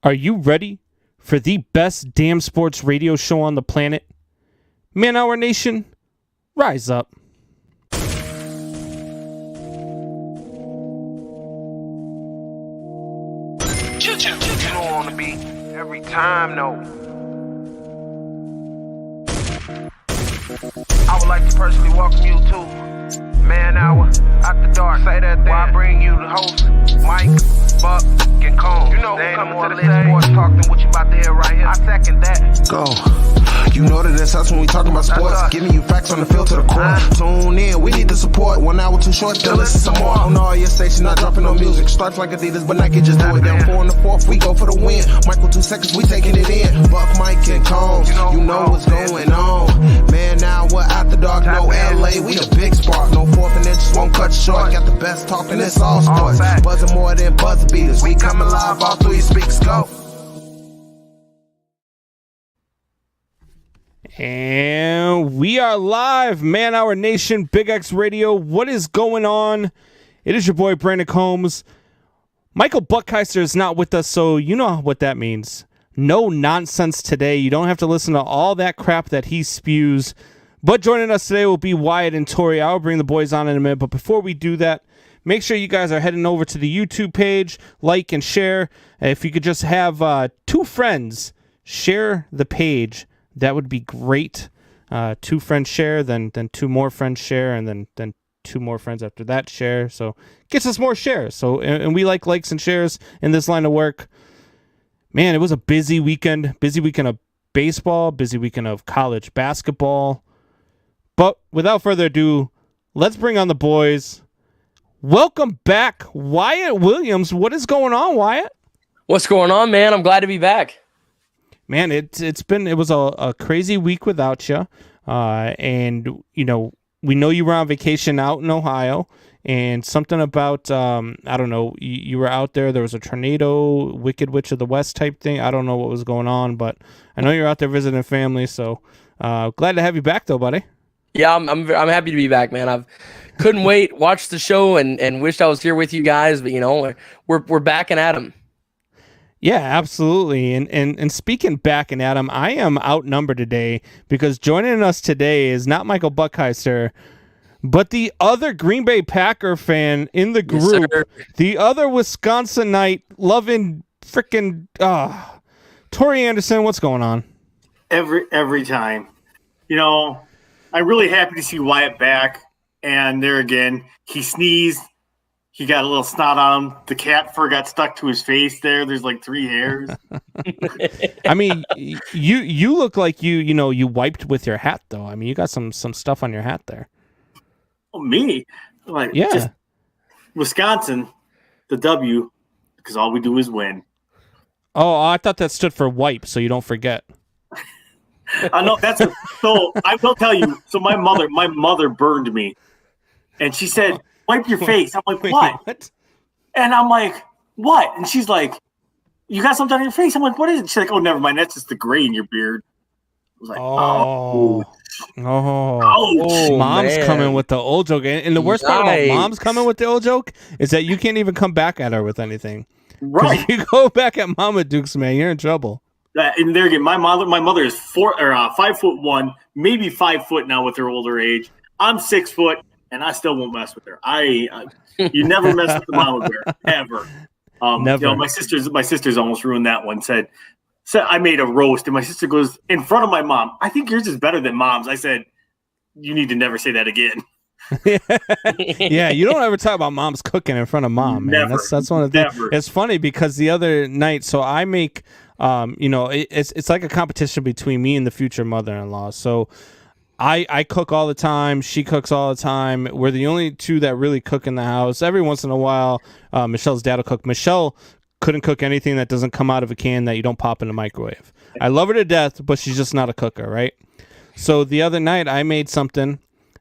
Are you ready for the best damn sports radio show on the planet? Man Hour Nation, rise up. On the beat every time, no. I would like to personally welcome you to Man Hour After Dark. Say that thing. While I bring you the host, Mike, Buck, and Cone. You know who's coming to the sports talk than what you about to hear right here. I second that. Go. You know that it's us when we talking about sports. Giving you facts on the field to the core. Tune in, we need the support. 1 hour too short, then listen some more. On all your stations, not dropping no music. Starts like Adidas, but Nike just do it. Down 4 in the 4th, we go for the win. Michael 2 seconds, we taking it in. Buck, Mike, and Combs, you know what's going on. Man, now we're After Dark, no LA, we the big spark. No 4th and inches won't cut you short. Got the best talking, it's all sports. Buzzing more than buzzer beaters. We coming live, all 3 speaks, go. And we are live, Man Hour Nation, Big X Radio. What is going on? It is your boy, Brandon Combs. Michael Buckheiser is not with us, so you know what that means. No nonsense today. You don't have to listen to all that crap that he spews. But joining us today will be Wyatt and Tori. I'll bring the boys on in a minute, but before we do that, make sure you guys are heading over to the YouTube page, like and share. If you could just have 2 friends share the page, that would be great. 2 friends share, then 2 more friends share, and then 2 more friends after that share. So gets us more shares. So and we like likes and shares in this line of work. Man, it was a busy weekend. Busy weekend of baseball, busy weekend of college basketball. But without further ado, let's bring on the boys. Welcome back, Wyatt Williams. What is going on, Wyatt? What's going on, man? I'm glad to be back. Man, it was a crazy week without you, and you know we know you were on vacation out in Ohio, and something about I don't know, you were out there. There was a tornado, Wicked Witch of the West type thing. I don't know what was going on, but I know you're out there visiting family. So glad to have you back, though, buddy. Yeah, I'm happy to be back, man. I couldn't wait, watched the show, and wished I was here with you guys. But you know, we're back and at 'em. Yeah, absolutely. And speaking back and Adam, I am outnumbered today because joining us today is not Michael Buckheiser, but the other Green Bay Packer fan in the group, Yes, the other Wisconsinite loving freaking Tori Anderson. What's going on? Every time. You know, I'm really happy to see Wyatt back. And there again, he sneezed. He got a little snot on him. The cat fur got stuck to his face there. There's like 3 hairs. I mean, you look like you wiped with your hat, though. I mean, you got some stuff on your hat there. Oh, me? Like, yeah. Just Wisconsin, the W, because all we do is win. Oh, I thought that stood for wipe, so you don't forget. I know so I will tell you. So my mother burned me, and she said, "Wipe your face." I'm like, what? And I'm like, what? And she's like, you got something on your face? I'm like, what is it? She's like, oh, never mind. That's just the gray in your beard. I was like, Mom's man. coming with the old joke. And the worst part about Mom's coming with the old joke is that you can't even come back at her with anything. Right. If you go back at Mama Dukes, man, you're in trouble. And there again, my mother is 5'1", maybe 5 foot now with her older age. I'm 6 foot. And I still won't mess with her. You never mess with the mama bear ever. Never. You know, my sister's almost ruined that one. Said I made a roast, and my sister goes in front of my mom. I think yours is better than mom's. I said, you need to never say that again. Yeah, you don't ever talk about Mom's cooking in front of Mom, man. Never. That's one of the things. It's funny because the other night, so I make, it's like a competition between me and the future mother-in-law. So I cook all the time. She cooks all the time. We're the only 2 that really cook in the house. Every once in a while, Michelle's dad will cook. Michelle couldn't cook anything that doesn't come out of a can that you don't pop in the microwave. I love her to death, but she's just not a cooker, right? So the other night, I made something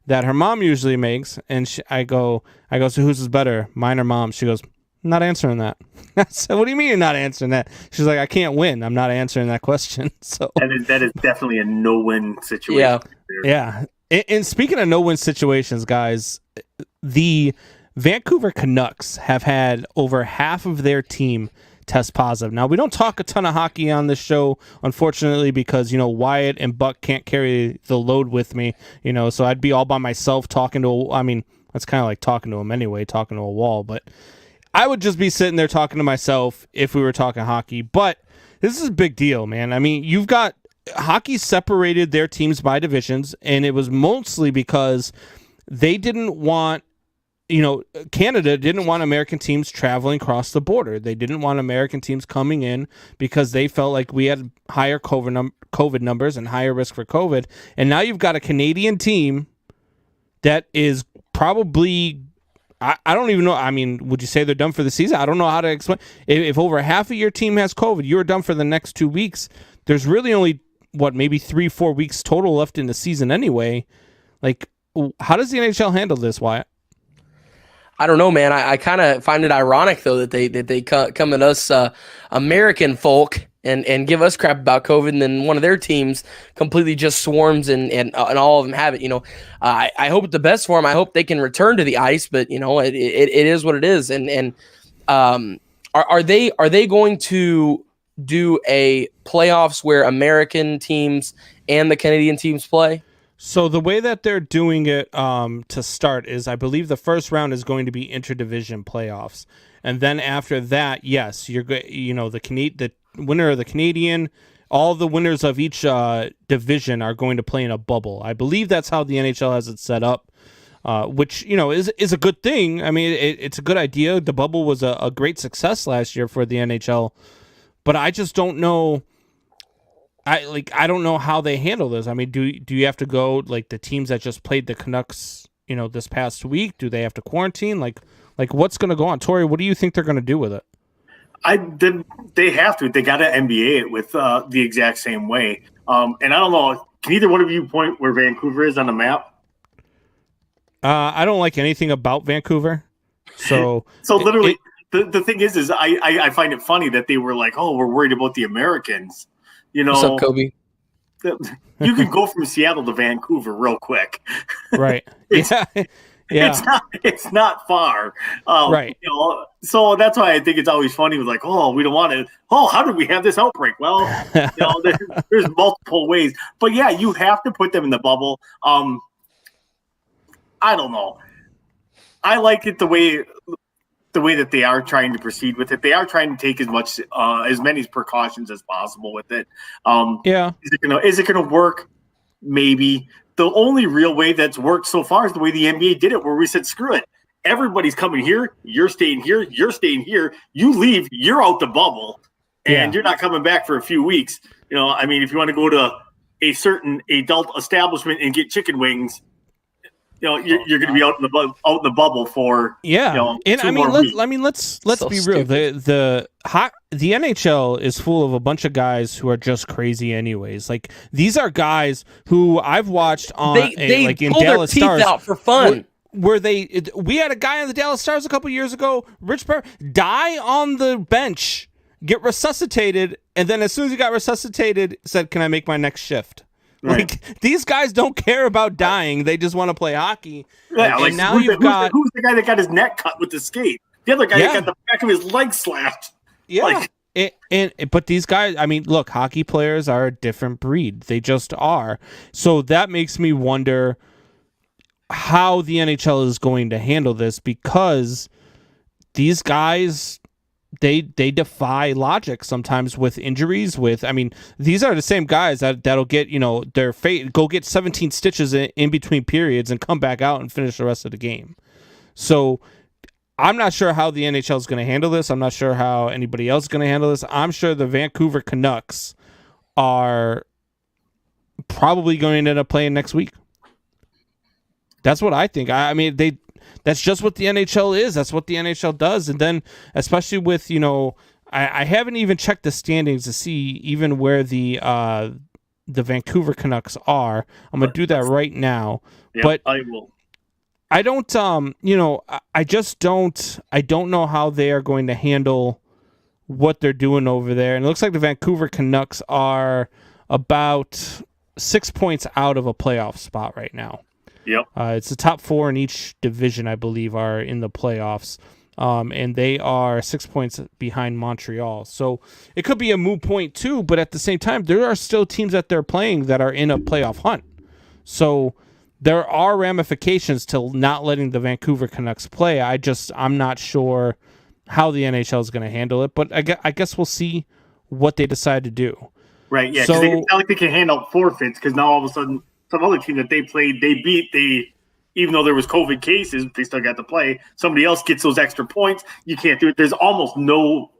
that her mom usually makes, and I go, so whose is better, mine or Mom's? She goes, I'm not answering that. I said, what do you mean you're not answering that? She's like, I can't win. I'm not answering that question. So that is definitely a no-win situation. Yeah. And speaking of no-win situations, guys, the Vancouver Canucks have had over half of their team test positive. Now, we don't talk a ton of hockey on this show, unfortunately, because, Wyatt and Buck can't carry the load with me, so I'd be all by myself talking to, that's kind of like talking to him anyway, talking to a wall, but I would just be sitting there talking to myself if we were talking hockey. But this is a big deal, man. You've got hockey separated their teams by divisions, and it was mostly because they didn't want, Canada didn't want American teams traveling across the border. They didn't want American teams coming in because they felt like we had higher COVID numbers and higher risk for COVID. And now you've got a Canadian team that is probably, I don't even know. Would you say they're done for the season? I don't know how to explain. If over half of your team has COVID, you're done for the next 2 weeks. There's really only, maybe 3-4 weeks total left in the season anyway. Like, how does the NHL handle this, Wyatt? I don't know, man. I kind of find it ironic though that they come at us American folk and give us crap about COVID, and then one of their teams completely just swarms and all of them have it. I hope the best for them. I hope they can return to the ice, but it is what it is. And are they going to do a playoffs where American teams and the Canadian teams play? So the way that they're doing it to start is, I believe the first round is going to be interdivision playoffs, and then after that, yes, you're the winner of the Canadian, all the winners of each division are going to play in a bubble. I believe that's how the NHL has it set up, which is a good thing. It's a good idea. The bubble was a great success last year for the NHL, but I just don't know. I don't know how they handle this. Do you have to go, like, the teams that just played the Canucks, this past week? Do they have to quarantine? Like what's going to go on? Tori, what do you think they're going to do with it? They have to. They got to NBA it with the exact same way. And I don't know. Can either one of you point where Vancouver is on the map? I don't like anything about Vancouver. So literally, the thing is I find it funny that they were like, oh, we're worried about the Americans. What's up, Kobe? You can go from Seattle to Vancouver real quick. Right. Yeah. It's not far. Right. So that's why I think it's always funny with, like, oh, we don't want to. Oh, how did we have this outbreak? Well, there's multiple ways. But yeah, you have to put them in the bubble. I don't know. I like it the way that they are trying to proceed with it. They are trying to take as many precautions as possible with it. Yeah. Is it gonna work? Maybe. The only real way that's worked so far is the way the NBA did it, where we said, screw it. Everybody's coming here. You're staying here. You're staying here. You leave. You're out the bubble, and you're not coming back for a few weeks. If you want to go to a certain adult establishment and get chicken wings, you're going to be out in the bubble for let's be real. The NHL is full of a bunch of guys who are just crazy anyways. Like, these are guys who I've watched on they in pull Dallas their teeth Stars out for fun. We had a guy on the Dallas Stars a couple years ago, Rich Bear, die on the bench, get resuscitated, and then as soon as he got resuscitated, said, "Can I make my next shift?" Right. Like, these guys don't care about dying; they just want to play hockey. Yeah, and now who's the guy that got his neck cut with the skate? The other guy that got the back of his leg slashed. Yeah. But these guys, look, hockey players are a different breed. They just are. So that makes me wonder how the NHL is going to handle this, because these guys, they defy logic sometimes with injuries. These are the same guys that'll get, their fate, go get 17 stitches in between periods and come back out and finish the rest of the game. So I'm not sure how the NHL is going to handle this. I'm not sure how anybody else is going to handle this. I'm sure the Vancouver Canucks are probably going to end up playing next week. That's what I think. That's just what the NHL is. That's what the NHL does. And then, especially with, I haven't even checked the standings to see even where the Vancouver Canucks are. I'm going to do that right now. Yeah, but I will. I don't, I don't know how they are going to handle what they're doing over there. And it looks like the Vancouver Canucks are about 6 points out of a playoff spot right now. Yep. It's the top four in each division, I believe, are in the playoffs. and they are 6 points behind Montreal. So it could be a moot point too, but at the same time, there are still teams that they're playing that are in a playoff hunt. So there are ramifications to not letting the Vancouver Canucks play. I'm not sure how the NHL is going to handle it, but I guess we'll see what they decide to do. Right, yeah, because it's not like they can hand out forfeits, because now all of a sudden some other team that they played, even though there was COVID cases, they still got to play. Somebody else gets those extra points. You can't do it. There's almost no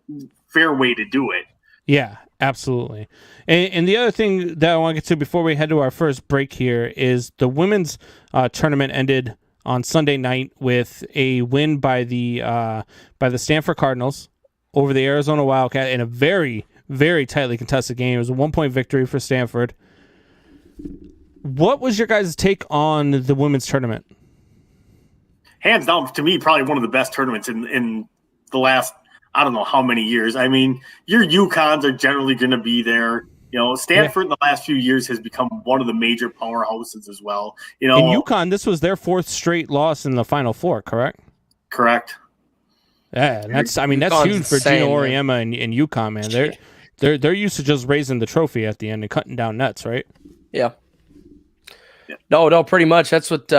fair way to do it. Yeah, absolutely. And the other thing that I want to get to before we head to our first break here is the women's tournament ended on Sunday night with a win by the Stanford Cardinals over the Arizona Wildcat in a very, very tightly contested game. It was a 1-point victory for Stanford. What was your guys' take on the women's tournament? Hands down, to me, probably one of the best tournaments in the last, I don't know how many years. I mean, your UConns are generally going to be there. You know, Stanford in the last few years has become one of the major powerhouses as well. You know, in UConn, this was their 4th straight loss in the Final Four, correct? Correct. Yeah, and that's huge for Gino Auriemma and UConn, man. They're used to just raising the trophy at the end and cutting down nets, right? Yeah. No, pretty much. That's what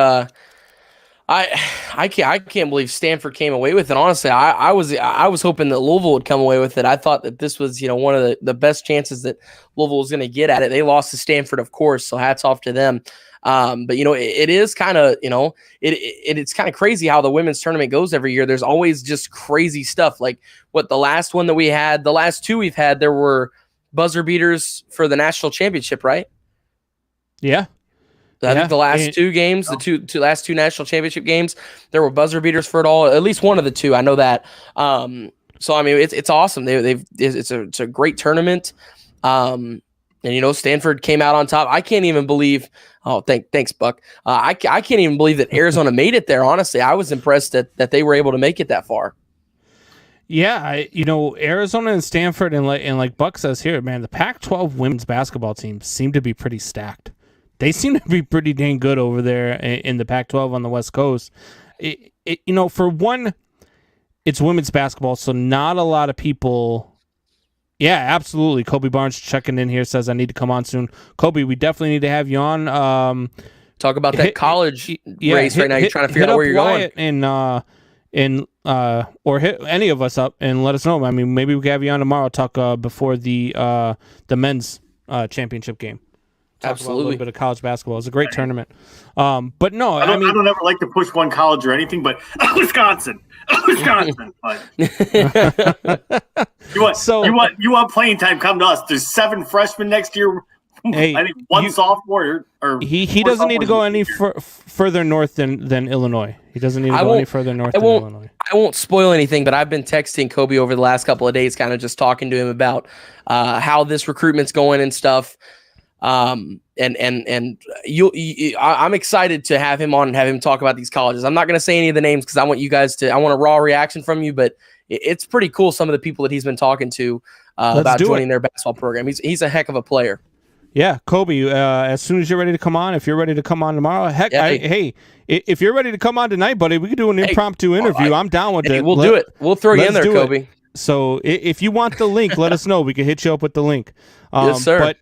I can't believe Stanford came away with it. Honestly, I was hoping that Louisville would come away with it. I thought that this was, one of the best chances that Louisville was going to get at it. They lost to Stanford, of course, so hats off to them. But it is kind of, it's kind of crazy how the women's tournament goes every year. There's always just crazy stuff. Like what the last one that we had, the last two we've had, there were buzzer beaters for the national championship, right? Yeah. I think the last two games, the last two national championship games, there were buzzer beaters for it all. At least one of the two, I know that. So I mean, it's awesome. It's a great tournament. And Stanford came out on top. I can't even believe. Oh, thanks, Buck. I can't even believe that Arizona made it there. Honestly, I was impressed that they were able to make it that far. Yeah, Arizona and Stanford and like Buck says here, man, the Pac-12 women's basketball teams seem to be pretty stacked. They seem to be pretty dang good over there in the Pac-12 on the West Coast. For one, it's women's basketball, so not a lot of people. Yeah, absolutely. Kobe Barnes checking in here says, I need to come on soon. Kobe, we definitely need to have you on. Talk about that college race right now. You're trying to figure out where you're going. Or hit any of us up and let us know. I mean, maybe we can have you on tomorrow, talk before the men's championship game. Absolutely. About a little bit of college basketball. It's a great tournament. But no, I don't ever like to push one college or anything, but Wisconsin. But you want playing time? Come to us. There's 7 freshmen next year. Hey, I think one sophomore. Or he doesn't need to go any further north than Illinois. He doesn't need to go any further north than Illinois. I won't spoil anything, but I've been texting Kobe over the last couple of days, kind of just talking to him about how this recruitment's going and stuff. I'm excited to have him on and have him talk about these colleges. I'm not going to say any of the names because I want you guys I want a raw reaction from you, but it's pretty cool. Some of the people that he's been talking to about joining their basketball program. He's a heck of a player. Yeah, Kobe, as soon as you're ready to come on, if you're ready to come on tomorrow, if you're ready to come on tonight, buddy, we could do an impromptu interview. I'm down with it. We'll do it. We'll throw you in there, Kobe. So if you want the link, let us know. We can hit you up with the link. Yes, sir.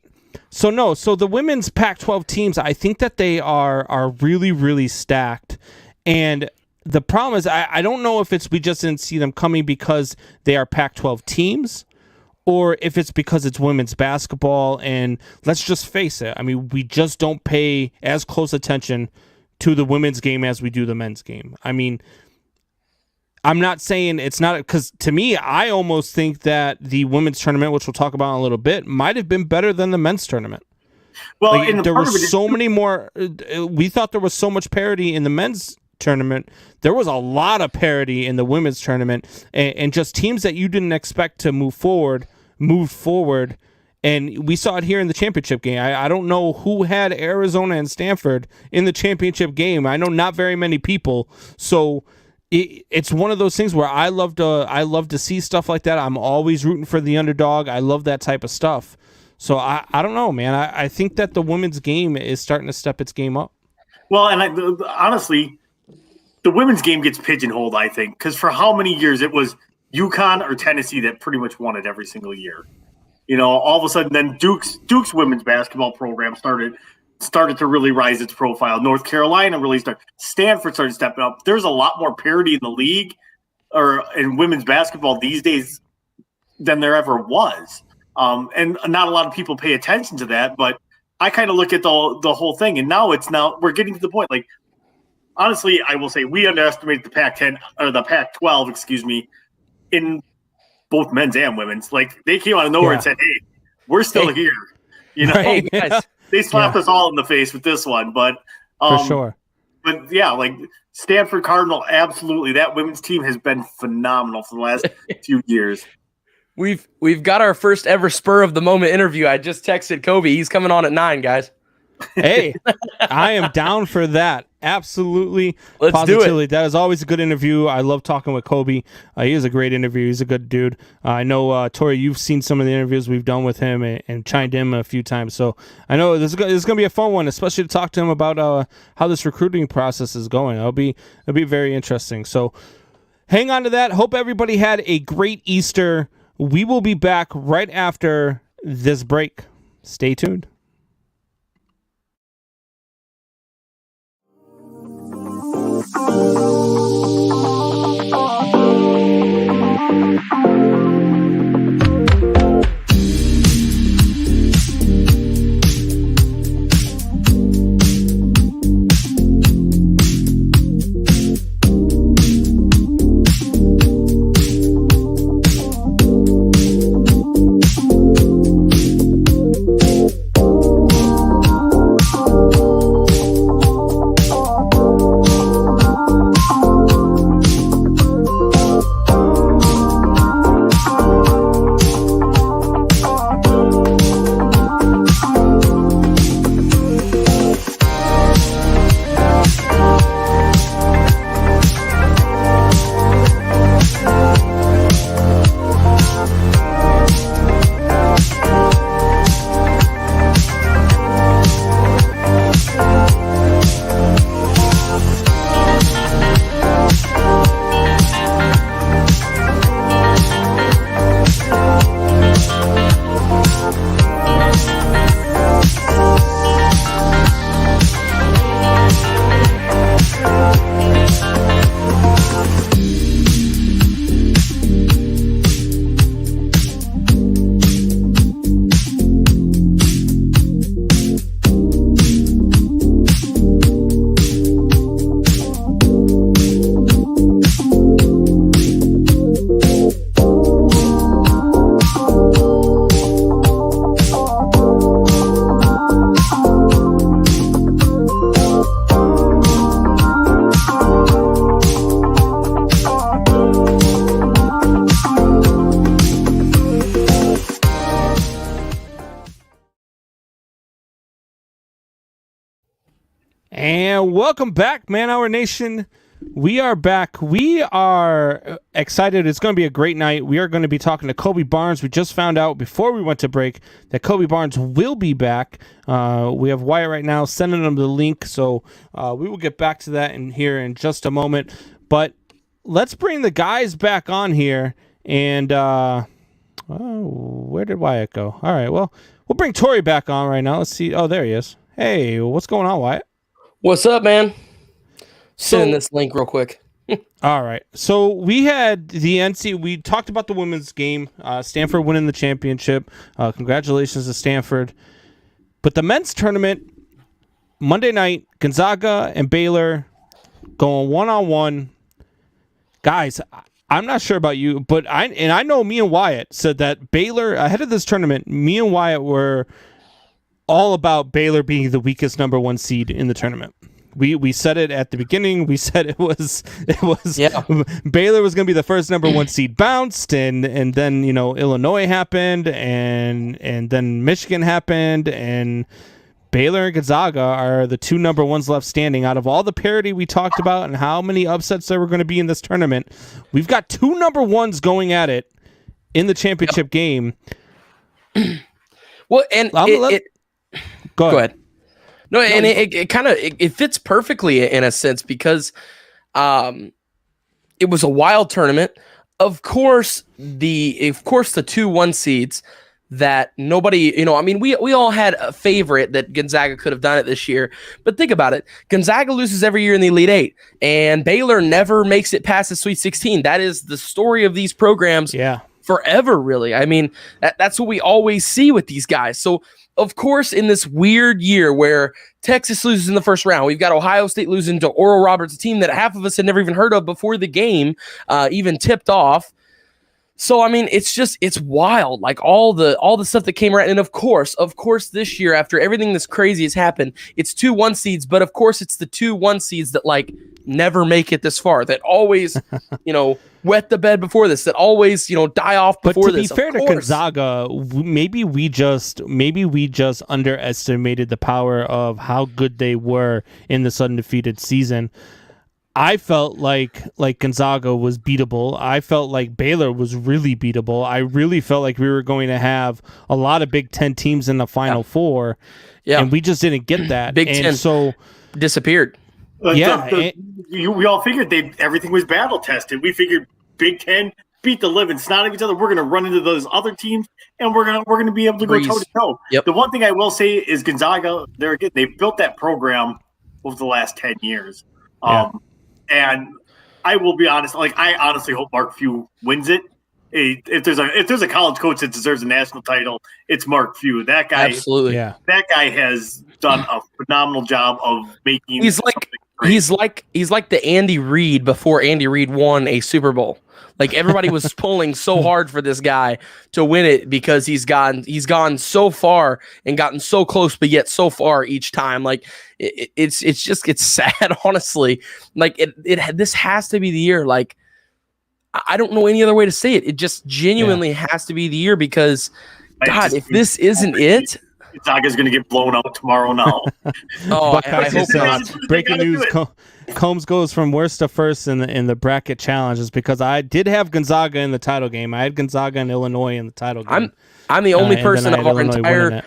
So the women's Pac-12 teams, I think that they are really, really stacked. And the problem is I don't know if we just didn't see them coming because they are Pac-12 teams or if it's because it's women's basketball. And let's just face it. I mean, we just don't pay as close attention to the women's game as we do the men's game. I mean, I'm not saying it's not, because to me, I almost think that the women's tournament, which we'll talk about in a little bit, might have been better than the men's tournament. Well, there were so many more. We thought there was so much parity in the men's tournament. There was a lot of parity in the women's tournament, and just teams that you didn't expect to moved forward. And we saw it here in the championship game. I don't know who had Arizona and Stanford in the championship game. I know not very many people. So it's one of those things where I love to see stuff like that. I'm always rooting for the underdog. I love that type of stuff. So I don't know, man. I think that the women's game is starting to step its game up. Well, and honestly, the women's game gets pigeonholed, I think, because for how many years it was UConn or Tennessee that pretty much won it every single year. All of a sudden, then Duke's women's basketball program started to really rise its profile. North Carolina really started. Stanford started stepping up. There's a lot more parity in the league or in women's basketball these days than there ever was. And not a lot of people pay attention to that, but I kind of look at the whole thing, and now we're getting to the point. Like, honestly, I will say we underestimated the Pac-10 or the Pac-12, excuse me, in both men's and women's. Like, they came out of nowhere and said, "Hey, we're still here." Right. Guys. They slapped us all in the face with this one, but for sure. But yeah, like Stanford Cardinal, absolutely. That women's team has been phenomenal for the last few years. We've got our first ever spur of the moment interview. I just texted Kobe. He's coming on at 9, guys. Hey, I am down for that. Absolutely. Let's positively. do it. That is always a good interview. I love talking with Kobe. He is a great interview. He's a good dude. I know, Tori, you've seen some of the interviews we've done with him and chimed in a few times. So I know this is going to be a fun one, especially to talk to him about how this recruiting process is going. It'll be very interesting. So hang on to that. Hope everybody had a great Easter. We will be back right after this break. Stay tuned. And welcome back, Man Hour Nation. We are back. We are excited. It's going to be a great night. We are going to be talking to Kobe Barnes. We just found out before we went to break that Kobe Barnes will be back. We have Wyatt right now sending them the link, so we will get back to that here in just a moment. But let's bring the guys back on here. And where did Wyatt go? All right, well, we'll bring Tori back on right now. Let's see. Oh, there he is. Hey, what's going on, Wyatt? What's up, man? Send this link real quick. All right. So we had the NC. We talked about the women's game. Stanford winning the championship. Congratulations to Stanford. But the men's tournament, Monday night, Gonzaga and Baylor going one-on-one. Guys, I'm not sure about you, but I know me and Wyatt said that Baylor, ahead of this tournament, me and Wyatt were all about Baylor being the weakest number one seed in the tournament. We said it at the beginning. We said it was Baylor was going to be the first number one seed bounced, and then Illinois happened, and then Michigan happened, and Baylor and Gonzaga are the two number ones left standing. Out of all the parity we talked about and how many upsets there were going to be in this tournament, we've got two number ones going at it in the championship game. Well, and Go ahead. No, and it kind of it fits perfectly in a sense because It was a wild tournament. Of course, the 2-1 seeds that nobody, we all had a favorite that Gonzaga could have done it this year. But think about it. Gonzaga loses every year in the Elite Eight, and Baylor never makes it past the Sweet 16. That is the story of these programs forever, really. I mean, that's what we always see with these guys. So, of course, in this weird year where Texas loses in the first round, we've got Ohio State losing to Oral Roberts, a team that half of us had never even heard of before the game even tipped off. So, I mean, it's wild, like all the stuff that came around. And of course, this year, after everything this crazy has happened, it's 2-1 seeds. But of course, it's the 2-1 seeds that like never make it this far, that always, wet the bed before this, that always, die off before this. But to be fair to Gonzaga, maybe we just underestimated the power of how good they were in this undefeated season. I felt like Gonzaga was beatable. I felt like Baylor was really beatable. I really felt like we were going to have a lot of Big Ten teams in the Final Four, and we just didn't get that. Big Ten so disappeared. We all figured everything was battle tested. We figured Big Ten beat the living snot of each other. We're going to run into those other teams, and we're going to be able to go toe to toe. The one thing I will say is Gonzaga. They built that program over the last 10 years. And I will be honest, I honestly hope Mark Few wins it. If there's a college coach that deserves a national title, it's Mark Few. That guy, absolutely, that guy has done a phenomenal job of making. He's like the Andy Reid before Andy Reid won a Super Bowl. Like everybody was pulling so hard for this guy to win it because he's gone so far and gotten so close, but yet so far each time. Like it's sad, honestly. Like this has to be the year. Like I don't know any other way to say it. It just genuinely has to be the year because God, if this isn't it. Gonzaga's going to get blown out tomorrow now. I hope not. Breaking news, Combs goes from worst to first in the bracket challenges because I did have Gonzaga in the title game. I had Gonzaga and Illinois in the title game. I'm the only person of our entire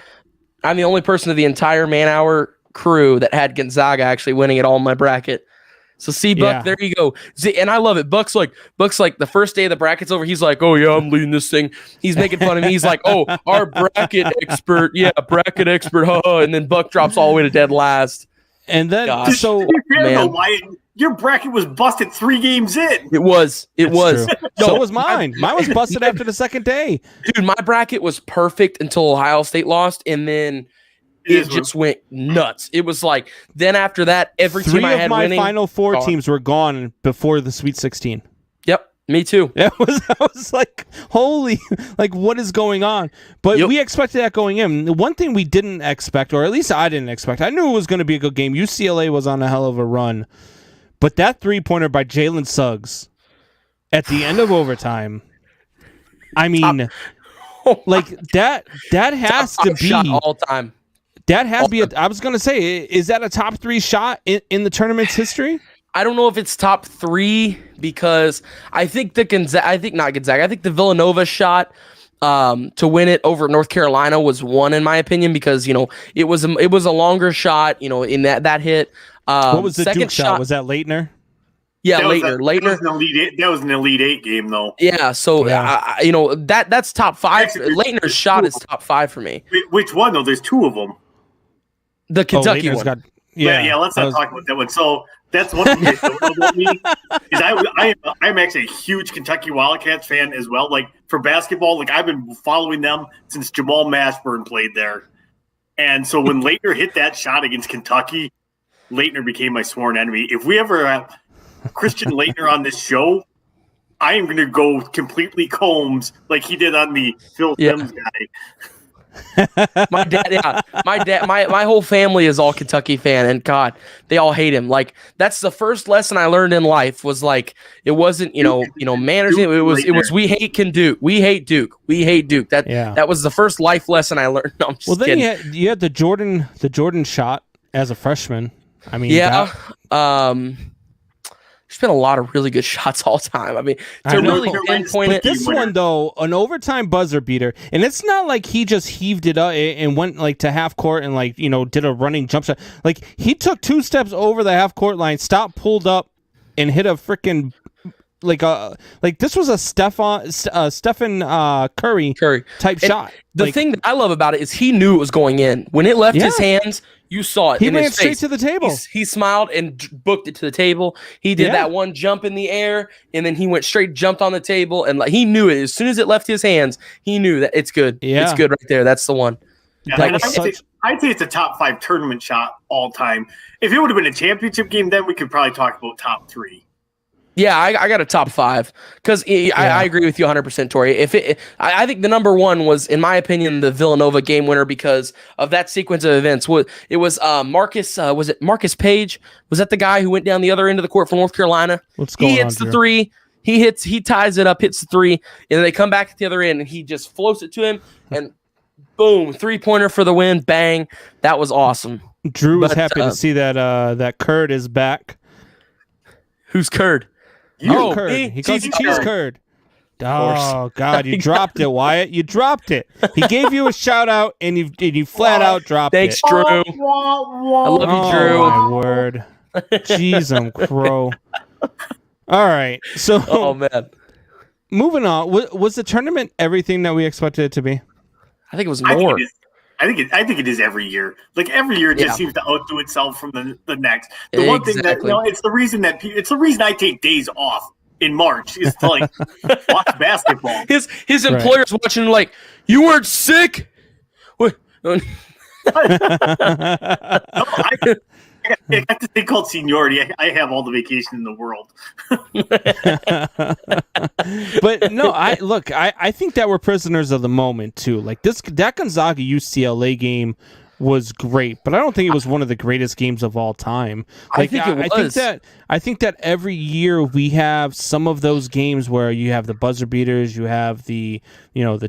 I'm the only person of the entire Man Hour crew that had Gonzaga actually winning it all in my bracket. So see, Buck, there you go. See, and I love it. Buck's like the first day of the bracket's over, he's like, oh yeah, I'm leading this thing. He's making fun of me. He's like, oh, our bracket expert, haha. And then Buck drops all the way to dead last. And then your bracket was busted 3 games in. It was. No, so was mine. Mine was busted after the second day. Dude, my bracket was perfect until Ohio State lost, and then it just went nuts. It was like, then after that, every team I had winning. 3 of my Final Four teams were gone before the Sweet 16. Yep, me too. I was like, holy, like what is going on? But we expected that going in. The one thing we didn't expect, or at least I didn't expect, I knew it was going to be a good game. UCLA was on a hell of a run. But that 3-pointer by Jalen Suggs at the end of overtime, I mean, like that has to be all time. That has to be. I was going to say, is that a top 3 shot in the tournament's history? I don't know if it's top 3 because I think the Villanova shot to win it over North Carolina was 1 in my opinion because it was a longer shot. In that hit. What was the second Duke shot? Was that Leitner? Yeah, Leitner. That was an Elite Eight game, though. Yeah, so that's top 5. Leitner's shot is top 5 for me. Which one though? There's 2 of them. The Kentucky one. Let's not talk about that one. So that's one thing that don't know about me is I'm actually a huge Kentucky Wildcats fan as well. Like for basketball, like I've been following them since Jamal Mashburn played there. And so when Leitner hit that shot against Kentucky, Leitner became my sworn enemy. If we ever have Christian Leitner on this show, I am going to go completely Combs like he did on the Phil Simms guy. My dad, my whole family is all Kentucky fan, and God, they all hate him. Like that's the first lesson I learned in life was like it wasn't management. It was we hate Duke. We hate Duke. We hate Duke. That was the first life lesson I learned. No, I'm just kidding. Then you had the Jordan shot as a freshman. I mean, there's been a lot of really good shots all time. I mean, to really pinpoint it. This one, though, an overtime buzzer beater. And it's not like he just heaved it up and went like to half court and did a running jump shot. Like he took 2 steps over the half court line, stopped, pulled up, and hit a freaking like this was a Stephen Curry type shot. The thing that I love about it is he knew it was going in. When it left his hands, you saw it. He in ran his straight face. to the table. He smiled and booked it to the table. He did that one jump in the air, and then he went straight, jumped on the table, and he knew it as soon as it left his hands. He knew that it's good. Yeah. It's good right there. That's the one. Yeah, I'd say it's a top 5 tournament shot all time. If it would have been a championship game, then we could probably talk about top 3. Yeah, I got a top 5 because I agree with you 100%, Tori. I think the number 1 was, in my opinion, the Villanova game winner because of that sequence of events. It was Marcus? Was it Marcus Page? Was that the guy who went down the other end of the court for North Carolina? He hits the 3. He ties it up, hits the 3, and then they come back at the other end, and he just floats it to him, and boom, 3-pointer for the win. Bang, that was awesome. Drew was happy to see that Curd is back. Who's Curd? Curd. He calls you cheese curd. Oh God, you dropped it, Wyatt. You dropped it. He gave you a shout out, and you flat out dropped it. Thanks, Drew. I love you, Drew. Oh my word. Jeez, I'm crow. All right, so oh man, moving on. Was the tournament everything that we expected it to be? I think it was more. I think it is every year. Like every year, it just seems to outdo itself from the next. The one thing that it's the reason I take days off in March is to watch basketball. His employer's watching like, you weren't sick. What? I got this thing called seniority. I have all the vacation in the world. But no, I think that we're prisoners of the moment too. Like that Gonzaga UCLA game was great, but I don't think it was one of the greatest games of all time. Like, I think that every year we have some of those games where you have the buzzer beaters, you have the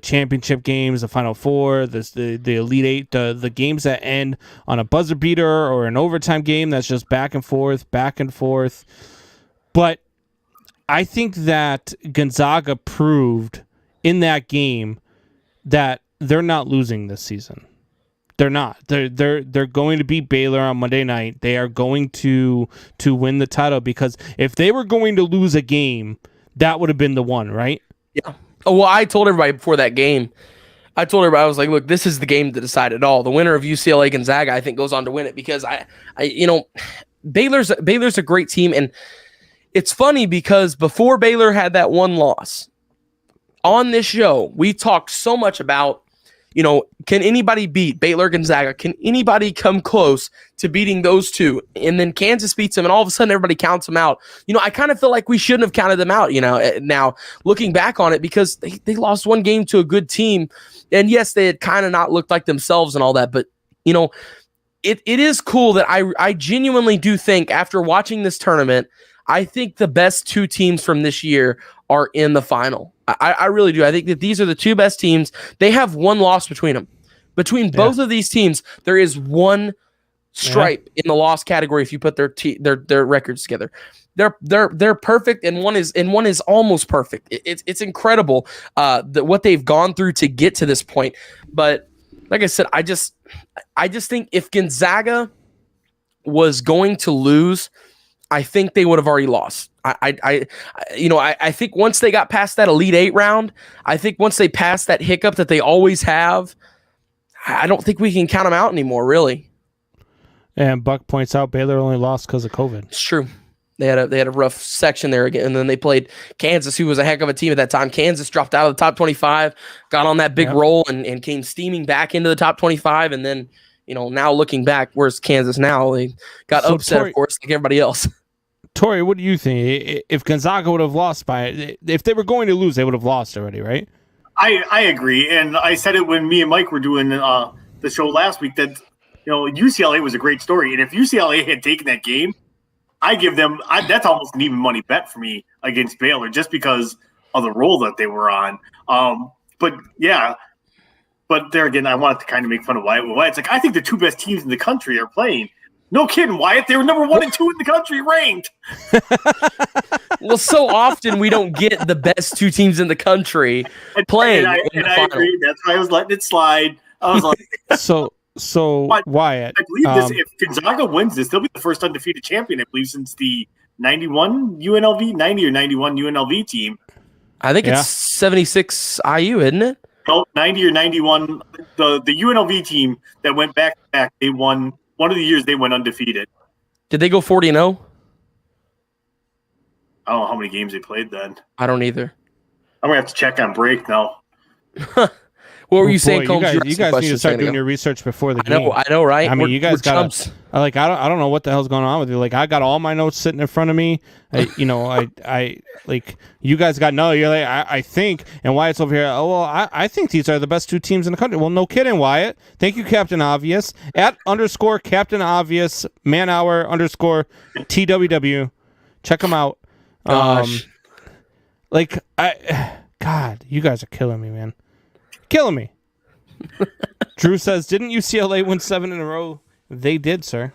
championship games, the Final Four, the Elite Eight, the games that end on a buzzer beater or an overtime game that's just back and forth. But I think that Gonzaga proved in that game that they're not losing this season. They're not. They're going to beat Baylor on Monday night. They are going to win the title, because if they were going to lose a game, that would have been the one, right? Yeah. Oh, well, I told everybody before that game, I was like, look, this is the game to decide it all. The winner of UCLA Gonzaga, I think, goes on to win it, because Baylor's a great team, and it's funny because before Baylor had that one loss on this show, we talked so much about, can anybody beat Baylor Gonzaga? Can anybody come close to beating those two? And then Kansas beats them, and all of a sudden everybody counts them out. I kind of feel like we shouldn't have counted them out, now looking back on it, because they lost one game to a good team. And yes, they had kind of not looked like themselves and all that, but it is cool that I genuinely do think, after watching this tournament, I think the best two teams from this year are in the final. I really do. I think that these are the two best teams. They have one loss between them. Between both of these teams, there is one stripe in the loss category if you put their records together. They're perfect, and one is almost perfect. It's incredible what they've gone through to get to this point. But like I said, I just think if Gonzaga was going to lose, I think they would have already lost. I think once they got past that Elite Eight round, I think once they passed that hiccup that they always have, I don't think we can count them out anymore, really. And Buck points out Baylor only lost because of COVID. It's true. They had a rough section there again, and then they played Kansas, who was a heck of a team at that time. Kansas dropped out of the top 25, got on that big roll, and came steaming back into the top 25, and then now looking back, where's Kansas now? They got upset, of course, like everybody else. Tori, what do you think? If Gonzaga would have lost if they were going to lose, they would have lost already, right? I agree, and I said it when me and Mike were doing the show last week that UCLA was a great story, and if UCLA had taken that game, I give them that's almost an even money bet for me against Baylor, just because of the role that they were on. But there again, I wanted to kind of make fun of Wyatt. It's like, I think the two best teams in the country are playing. No kidding, Wyatt. They were number 1 and 2 in the country ranked. Well, so often we don't get the best two teams in the country playing. And I agree. That's why I was letting it slide. I was like, so Wyatt. I believe this. If Gonzaga wins this, they'll be the first undefeated champion, I believe, since the 91 UNLV, 90 or 91 UNLV team. I think it's 76 IU, isn't it? No, 90 or 91. The UNLV team that went back to back, they won one of the years they went undefeated. Did they go 40-0? I don't know how many games they played then. I don't either. I'm gonna have to check on break now. What were you saying, Combs? You guys need to start doing your research before the game. I know, right? I mean, you guys got I don't know what the hell's going on with you. Like, I got all my notes sitting in front of me. I like, you guys got no. You're like, I think, and Wyatt's over here. Oh well, I think these are the best two teams in the country. Well, no kidding, Wyatt. Thank you, Captain Obvious. @ Captain Obvious __ TWW. Check them out. Gosh. God, you guys are killing me, man. Killing me. Drew says, didn't UCLA win 7 in a row? They did, sir.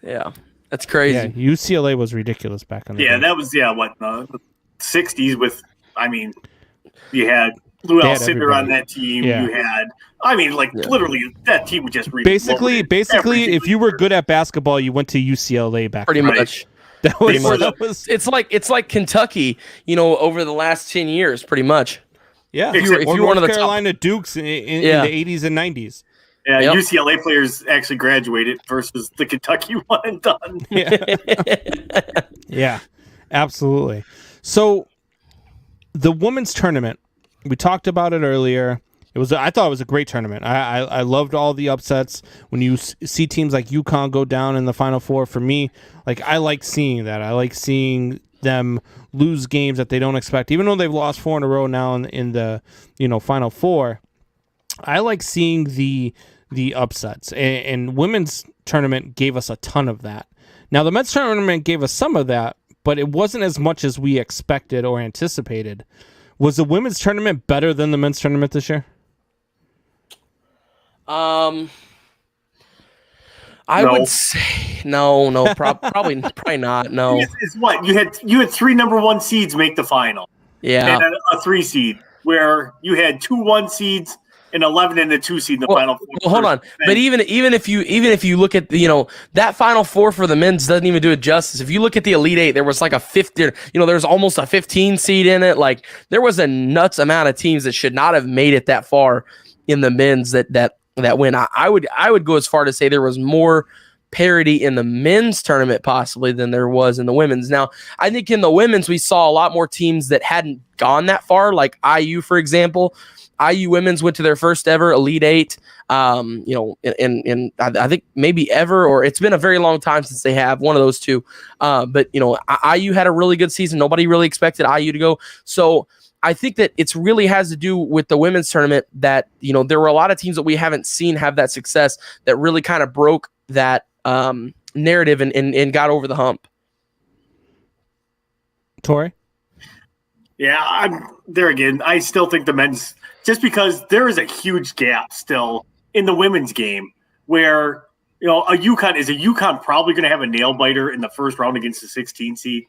Yeah, that's crazy. Yeah, UCLA was ridiculous back in the day. That was the 60s with, I mean, you had Lou Alcindor on that team. Yeah. You had, literally, that team would just basically, if you were good at basketball, you went to UCLA back Pretty then. much. That was It's like Kentucky, over the last 10 years, pretty much. Yeah, if you were one of the Carolina Dukes in the 80s and 90s. Yeah, UCLA players actually graduated versus the Kentucky one and done. Yeah, absolutely. So the women's tournament, we talked about it earlier. I thought it was a great tournament. I loved all the upsets. When you see teams like UConn go down in the Final Four, for me, I like seeing that. I like seeing them lose games that they don't expect, even though they've lost 4 in a row now in the Final Four. I like seeing the upsets, and women's tournament gave us a ton of that. Now the men's tournament gave us some of that, but it wasn't as much as we expected or anticipated. Was the women's tournament better than the men's tournament this year? I would say no, probably not. No, it's what you had 3 number 1 seeds make the final. Yeah, and a 3 seed where you had 2 1 seeds and 11 and a 2 seed in the final four. Well, hold on, but even if you look at that Final Four for the men's doesn't even do it justice. If you look at the Elite Eight, there was like a 50. There's almost a 15 seed in it. Like there was a nuts amount of teams that should not have made it that far in the men's that win. I would go as far to say there was more parity in the men's tournament possibly than there was in the women's. Now, I think in the women's we saw a lot more teams that hadn't gone that far, like IU, for example. IU women's went to their first ever Elite Eight, in I think maybe ever, or it's been a very long time since they have one of those two. But IU had a really good season. Nobody really expected IU to go. So I think that it's really has to do with the women's tournament that, there were a lot of teams that we haven't seen have that success that really kind of broke that narrative and got over the hump. Tori? Yeah, I'm there again. I still think the men's, just because there is a huge gap still in the women's game where, is a UConn probably going to have a nail biter in the first round against the 16 seed?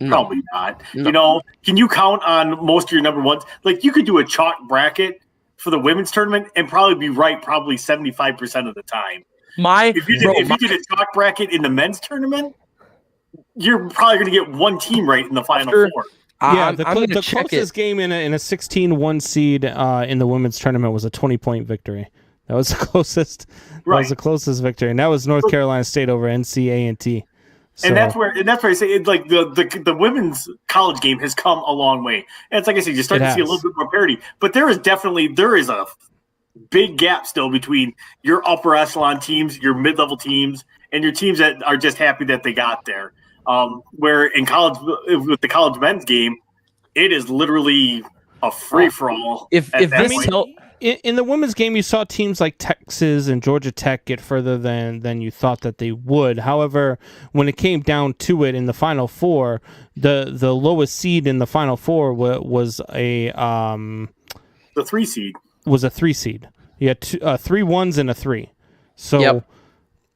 No. Probably not. No. Can you count on most of your number ones? Like you could do a chalk bracket for the women's tournament and probably be right 75% of the time. If you did a chalk bracket in the men's tournament, you're probably going to get one team right in the Final Four. Yeah, the closest game in a 16-1 seed in the women's tournament was a 20-point victory. That was the closest. That was the closest victory, and that was North Carolina State over NC A&T. And that's where I say it's like the women's college game has come a long way. And it's like I said, you're starting to see a little bit more parity. But there is a big gap still between your upper echelon teams, your mid-level teams, and your teams that are just happy that they got there. Where in college, with the college men's game, it is literally a free-for-all. In the women's game, you saw teams like Texas and Georgia Tech get further than you thought that they would. However, when it came down to it in the Final Four, the lowest seed in the Final Four was the 3 seed. Was a 3 seed. You had 3 1s and a 3. So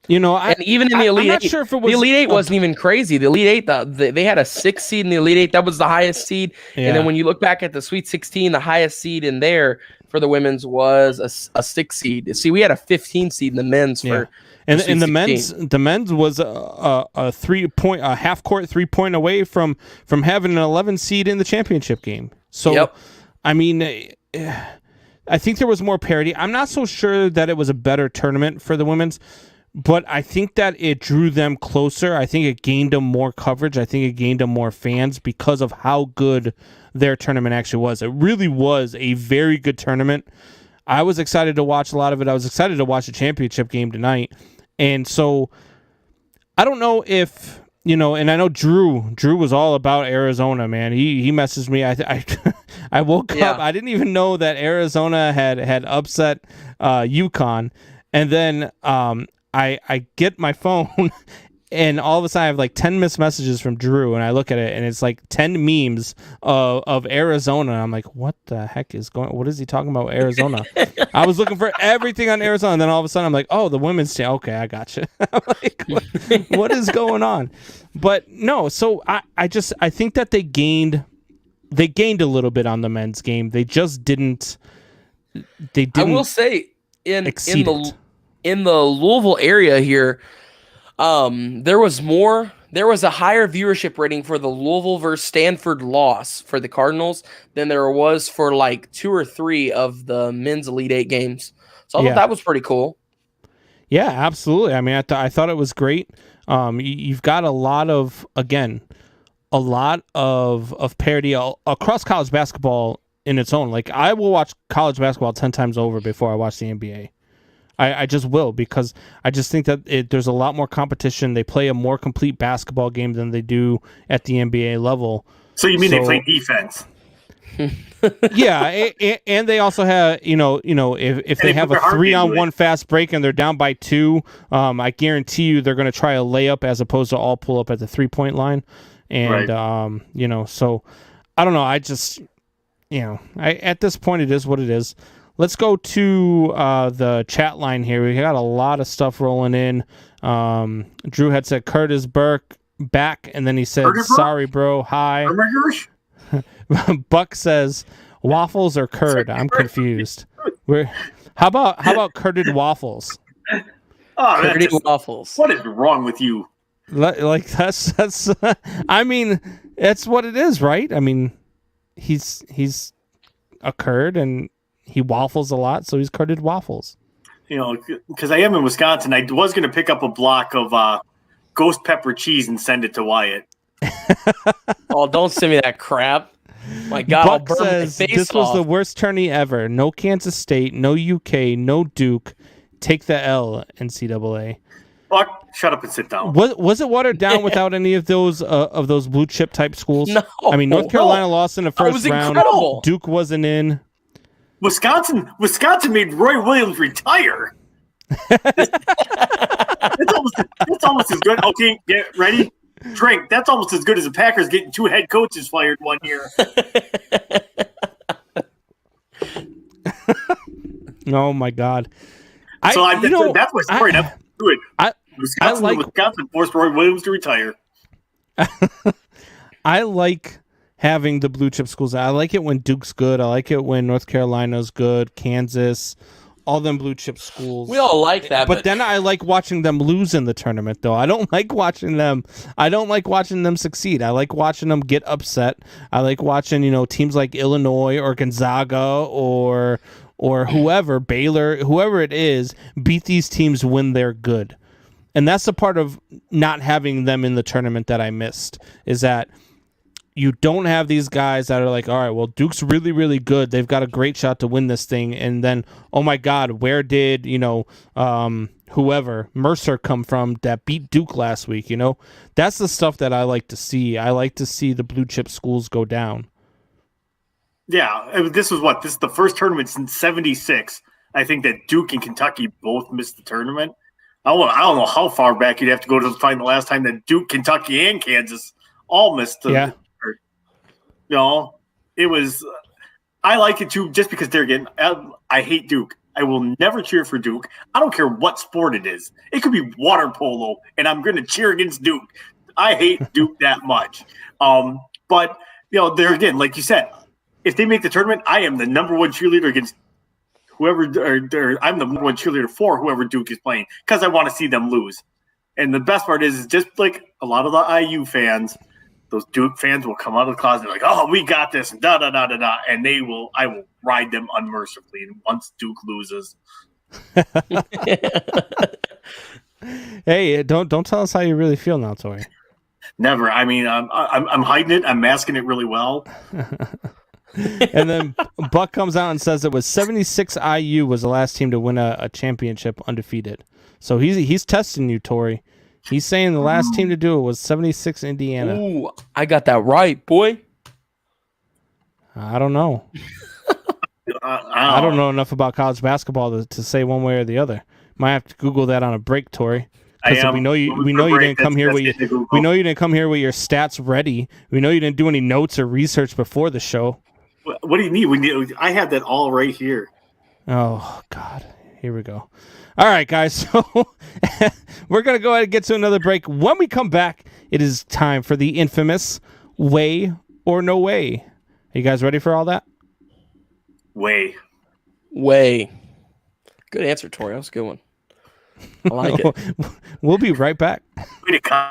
And even in the Elite I'm not Eight, sure if it was the Elite Eight wasn't even crazy. The Elite Eight, they had a 6 seed in the Elite Eight. That was the highest seed. Yeah. And then when you look back at the Sweet 16, the highest seed in there for the women's was a 6 seed. See, we had a 15 seed in the men's for. And Sweet the men's was a half court 3-point away from having an 11 seed in the championship game. So, I mean, I think there was more parity. I'm not so sure that it was a better tournament for the women's, but I think that it drew them closer. I think it gained them more coverage. I think it gained them more fans because of how good their tournament actually was. It really was a very good tournament. I was excited to watch a lot of it. I was excited to watch the championship game tonight. And so I don't know if, and I know Drew was all about Arizona, man. He messaged me. I woke up. I didn't even know that Arizona had upset UConn. And then I get my phone and all of a sudden I have like 10 missed messages from Drew, and I look at it and it's like 10 memes of Arizona. I'm like, what the heck is what is he talking about Arizona? I was looking for everything on Arizona, and then all of a sudden I'm like, oh, the women's team. Okay, I got you. I'm like, what is going on? But no, so I think that they gained a little bit on the men's game. They just didn't. I will say in the Louisville area here, there was a higher viewership rating for the Louisville versus Stanford loss for the Cardinals than there was for like 2 or 3 of the men's Elite Eight games. So I thought that was pretty cool. Yeah, absolutely. I mean, I thought it was great. You've got a lot of parity across college basketball in its own. Like, I will watch college basketball 10 times over before I watch the NBA. I just will, because I just think that there's a lot more competition. They play a more complete basketball game than they do at the NBA level. So you mean they play defense? Yeah, and they also have, if they have a 3-on-1 fast break and they're down by 2, I guarantee you they're going to try a layup as opposed to all pull up at the 3-point line. And, so I don't know. I just, at this point, it is what it is. Let's go to the chat line here. We got a lot of stuff rolling in. Drew had said Curtis Burke back, and then he said, sorry, bro. Hi. Buck says, waffles or curd? I'm confused. How about curded waffles? Oh, curded waffles. What is wrong with you? Like that's I mean, that's what it is, right? I mean, he's a curd and he waffles a lot, so he's curded waffles. Because I am in Wisconsin, I was going to pick up a block of ghost pepper cheese and send it to Wyatt. Oh, don't send me that crap. My God, Buck says this was the worst tourney ever. No Kansas State, no UK, no Duke. Take the L, NCAA. Buck, shut up and sit down. Was it watered down without any of those blue chip type schools? No. I mean, North Carolina lost in the first round. Incredible. Duke wasn't in. Wisconsin made Roy Williams retire. It's almost as good. Okay, get ready. Drink. That's almost as good as the Packers getting 2 head coaches fired one year. Oh my God! That's my story. That's good. Wisconsin forced Roy Williams to retire. I like having the blue chip schools. I like it when Duke's good. I like it when North Carolina's good. Kansas, all them blue chip schools. We all like that, but then I like watching them lose in the tournament, though. I don't like watching them. I don't like watching them succeed. I like watching them get upset. I like watching teams like Illinois or Gonzaga or whoever, Baylor, whoever it is, beat these teams when they're good. And that's the part of not having them in the tournament that I missed, is that you don't have these guys that are like, all right, well, Duke's really, really good. They've got a great shot to win this thing. And then, oh my God, where did, whoever, Mercer come from that beat Duke last week? That's the stuff that I like to see. I like to see the blue chip schools go down. Yeah, this is the first tournament since '76. I think that Duke and Kentucky both missed the tournament. I don't know how far back you'd have to go to find the last time that Duke, Kentucky, and Kansas all missed the yeah. It was. I like it too, just because they're getting. I hate Duke. I will never cheer for Duke. I don't care what sport it is. It could be water polo, and I'm going to cheer against Duke. I hate Duke that much. But, there again, like you said, if they make the tournament, I am the number one cheerleader against whoever, or I'm the number one cheerleader for whoever Duke is playing because I want to see them lose. And the best part is just like a lot of the IU fans, those Duke fans will come out of the closet like, oh, we got this, and da-da-da-da-da, and I will ride them unmercifully. And once Duke loses. Hey, don't tell us how you really feel now, Tori. Never. I mean, I'm hiding it. I'm masking it really well. And then Buck comes out and says it was 76 IU was the last team to win a championship undefeated. So he's testing you, Tori. He's saying the last team to do it was 76 Indiana. Ooh, I got that right, boy. I don't know. I don't know enough about college basketball to say one way or the other. Might have to Google that on a break, Tori. We know you didn't come here with your stats ready. We know you didn't do any notes or research before the show. What do you need? I have that all right here. Oh God, here we go. All right, guys. So we're gonna go ahead and get to another break. When we come back, it is time for the infamous Way or No Way. Are you guys ready for all that? Way. Good answer, Tori. That was a good one. I like it. We'll be right back. Way to come.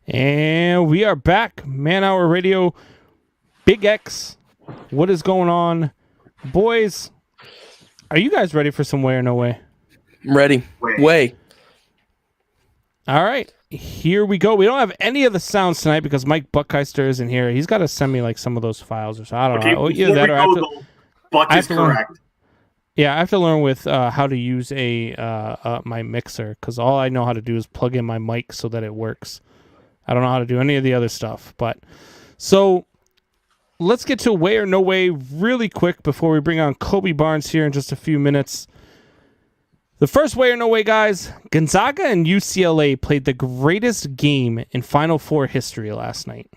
And we are back. Man Hour Radio. Big X. What is going on? Boys, are you guys ready for some Way or No Way? I'm ready. Way. All right. Here we go. We don't have any of the sounds tonight because Mike Buckheister isn't here. He's got to send me like some of those files or so. I don't know. Either that or Buck is correct. Yeah, I have to learn with how to use my mixer because all I know how to do is plug in my mic so that it works. I don't know how to do any of the other stuff. But so let's get to Way or No Way really quick before we bring on Kobe Barnes here in just a few minutes. The first Way or No Way, guys, Gonzaga and UCLA played the greatest game in Final Four history last night.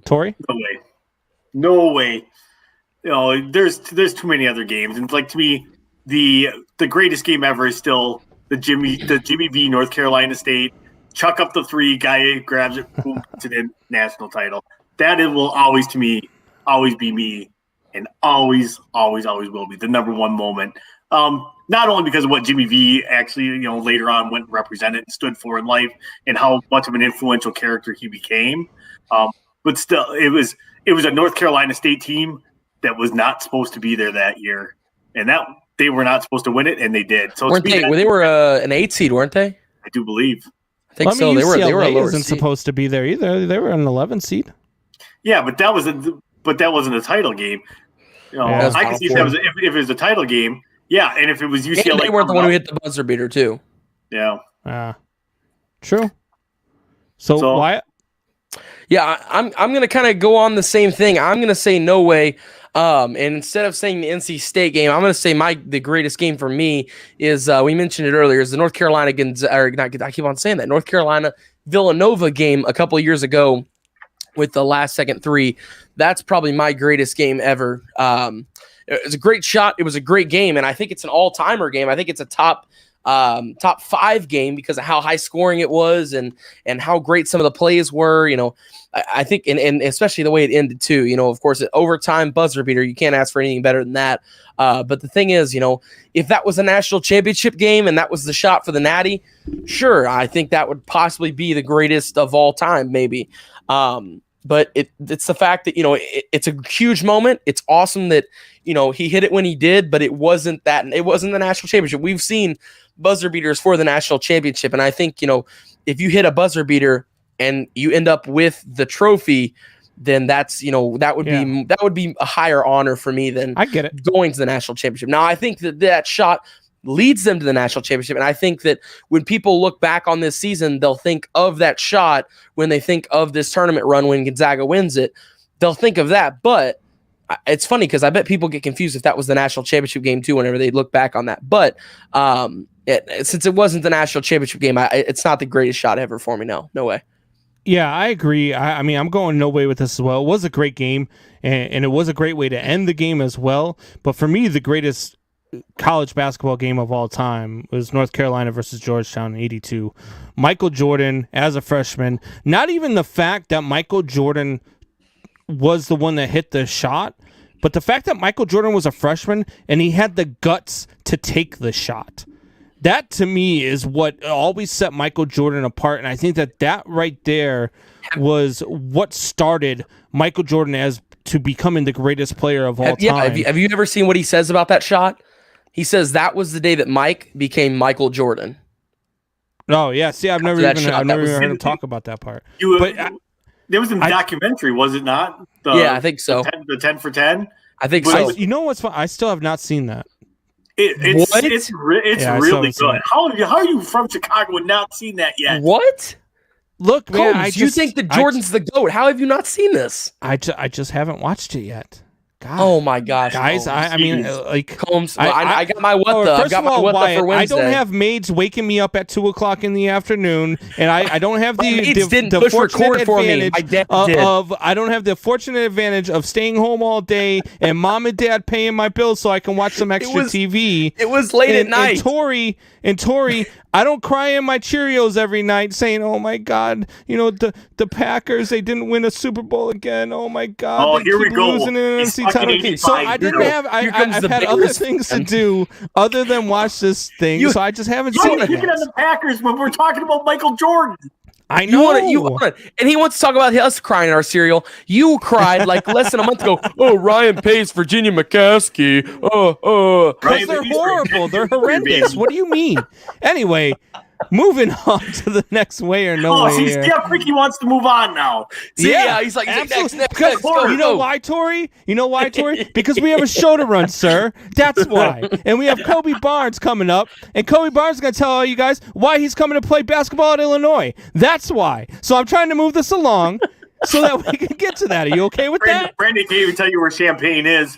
Tori? No way. There's too many other games. And like to me, the greatest game ever is still the Jimmy V North Carolina State. Chuck up the three, guy grabs it, boom, to the national title. That will always, to me, always be me, and always will be the number one moment. Not only because of what Jimmy V actually, later on went and represented and stood for in life, and how much of an influential character he became, but still, it was a North Carolina State team that was not supposed to be there that year, and that they were not supposed to win it, and they did. So they were an 8 seed, weren't they? do believe. I think so. They were a UCLA lower isn't seed. supposed to be there either. They were an 11 seed. Yeah, but that wasn't a title game. You know, Yeah, I can see if it was a title game. Yeah, and if it was UCLA, And they weren't the one who hit the buzzer beater too. Yeah. True. So why? Yeah, I'm gonna kind of go on the same thing. I'm gonna say no way. And instead of saying the NC State game, I'm gonna say the greatest game for me is we mentioned it earlier, is the North Carolina I keep on saying that North Carolina Villanova game a couple of years ago with the last second three. That's probably my greatest game ever. It was a great shot. It was a great game, and I think it's an all-timer game. I think it's a top 5 game because of how high scoring it was and how great some of the plays were. You know, I think, and especially the way it ended too. You know, of course, overtime buzzer beater. You can't ask for anything better than that. But the thing is, you know, if that was a national championship game and that was the shot for the Natty, sure, I think that would possibly be the greatest of all time, maybe. But it's the fact that, you know, it's a huge moment. It's awesome that, you know, he hit it when he did, but it wasn't that. It wasn't the national championship. We've seen buzzer beaters for the national championship, and I think, you know, if you hit a buzzer beater and you end up with the trophy, then that's, you know, that would be a higher honor for me than I get it. going to the national championship. Now, I think that shot leads them to the national championship, and I think that when people look back on this season, they'll think of that shot when they think of this tournament run when Gonzaga wins it. They'll think of that, but it's funny because I bet people get confused if that was the national championship game too whenever they look back on that. But since it wasn't the national championship game, it's not the greatest shot ever for me. No way. Yeah, I agree. I mean, I'm going no way with this as well. It was a great game, and it was a great way to end the game as well. But for me, the greatest college basketball game of all time was North Carolina versus Georgetown in '82. Michael Jordan as a freshman. Not even the fact that Michael Jordan was the one that hit the shot, but the fact that Michael Jordan was a freshman and he had the guts to take the shot. That, to me, is what always set Michael Jordan apart, and I think that right there was what started Michael Jordan as to becoming the greatest player of all time. Have you ever seen what he says about that shot? He says that was the day that Mike became Michael Jordan. Oh, yeah. See, I've never even heard him talk about that part. There was a documentary, was it not? I think so. The 10 for 10? I think so. You know what's fun? I still have not seen that. It's really good. How are you from Chicago and not seen that yet? What? Look, man, Combs, you think that Jordan's the GOAT. How have you not seen this? I just haven't watched it yet. God. Oh my gosh, guys! I mean, like Combs. I got my what the. First got of all, my what Wyatt, the for Wednesday. I don't have maids waking me up at 2:00 in the afternoon, and I don't have the fortunate advantage I don't have the fortunate advantage of staying home all day and mom and dad paying my bills so I can watch some extra TV. It was late at night. And Tori, I don't cry in my Cheerios every night saying, "Oh my God, you know the Packers, they didn't win a Super Bowl again. Oh my God, oh, here we go. Losing an NFC title." So I didn't have. I've had other things to do other than watch this thing. So I just haven't seen it. You get on the Packers when we're talking about Michael Jordan. I know. You want it. And he wants to talk about us crying in our cereal. You cried like less than a month ago. Oh, Ryan Pace, Virginia McCaskey. Because they're horrible. They're horrendous. What do you mean? Anyway, moving on to the next way or no way here. See how quick he wants to move on now. He's like, next. You know why, Tori? Because we have a show to run, sir. That's why. And we have Kobe Barnes coming up, and Kobe Barnes is going to tell all you guys why he's coming to play basketball at Illinois. That's why. So I'm trying to move this along so that we can get to that. Are you okay with that? Brandon can't even tell you where Champaign is.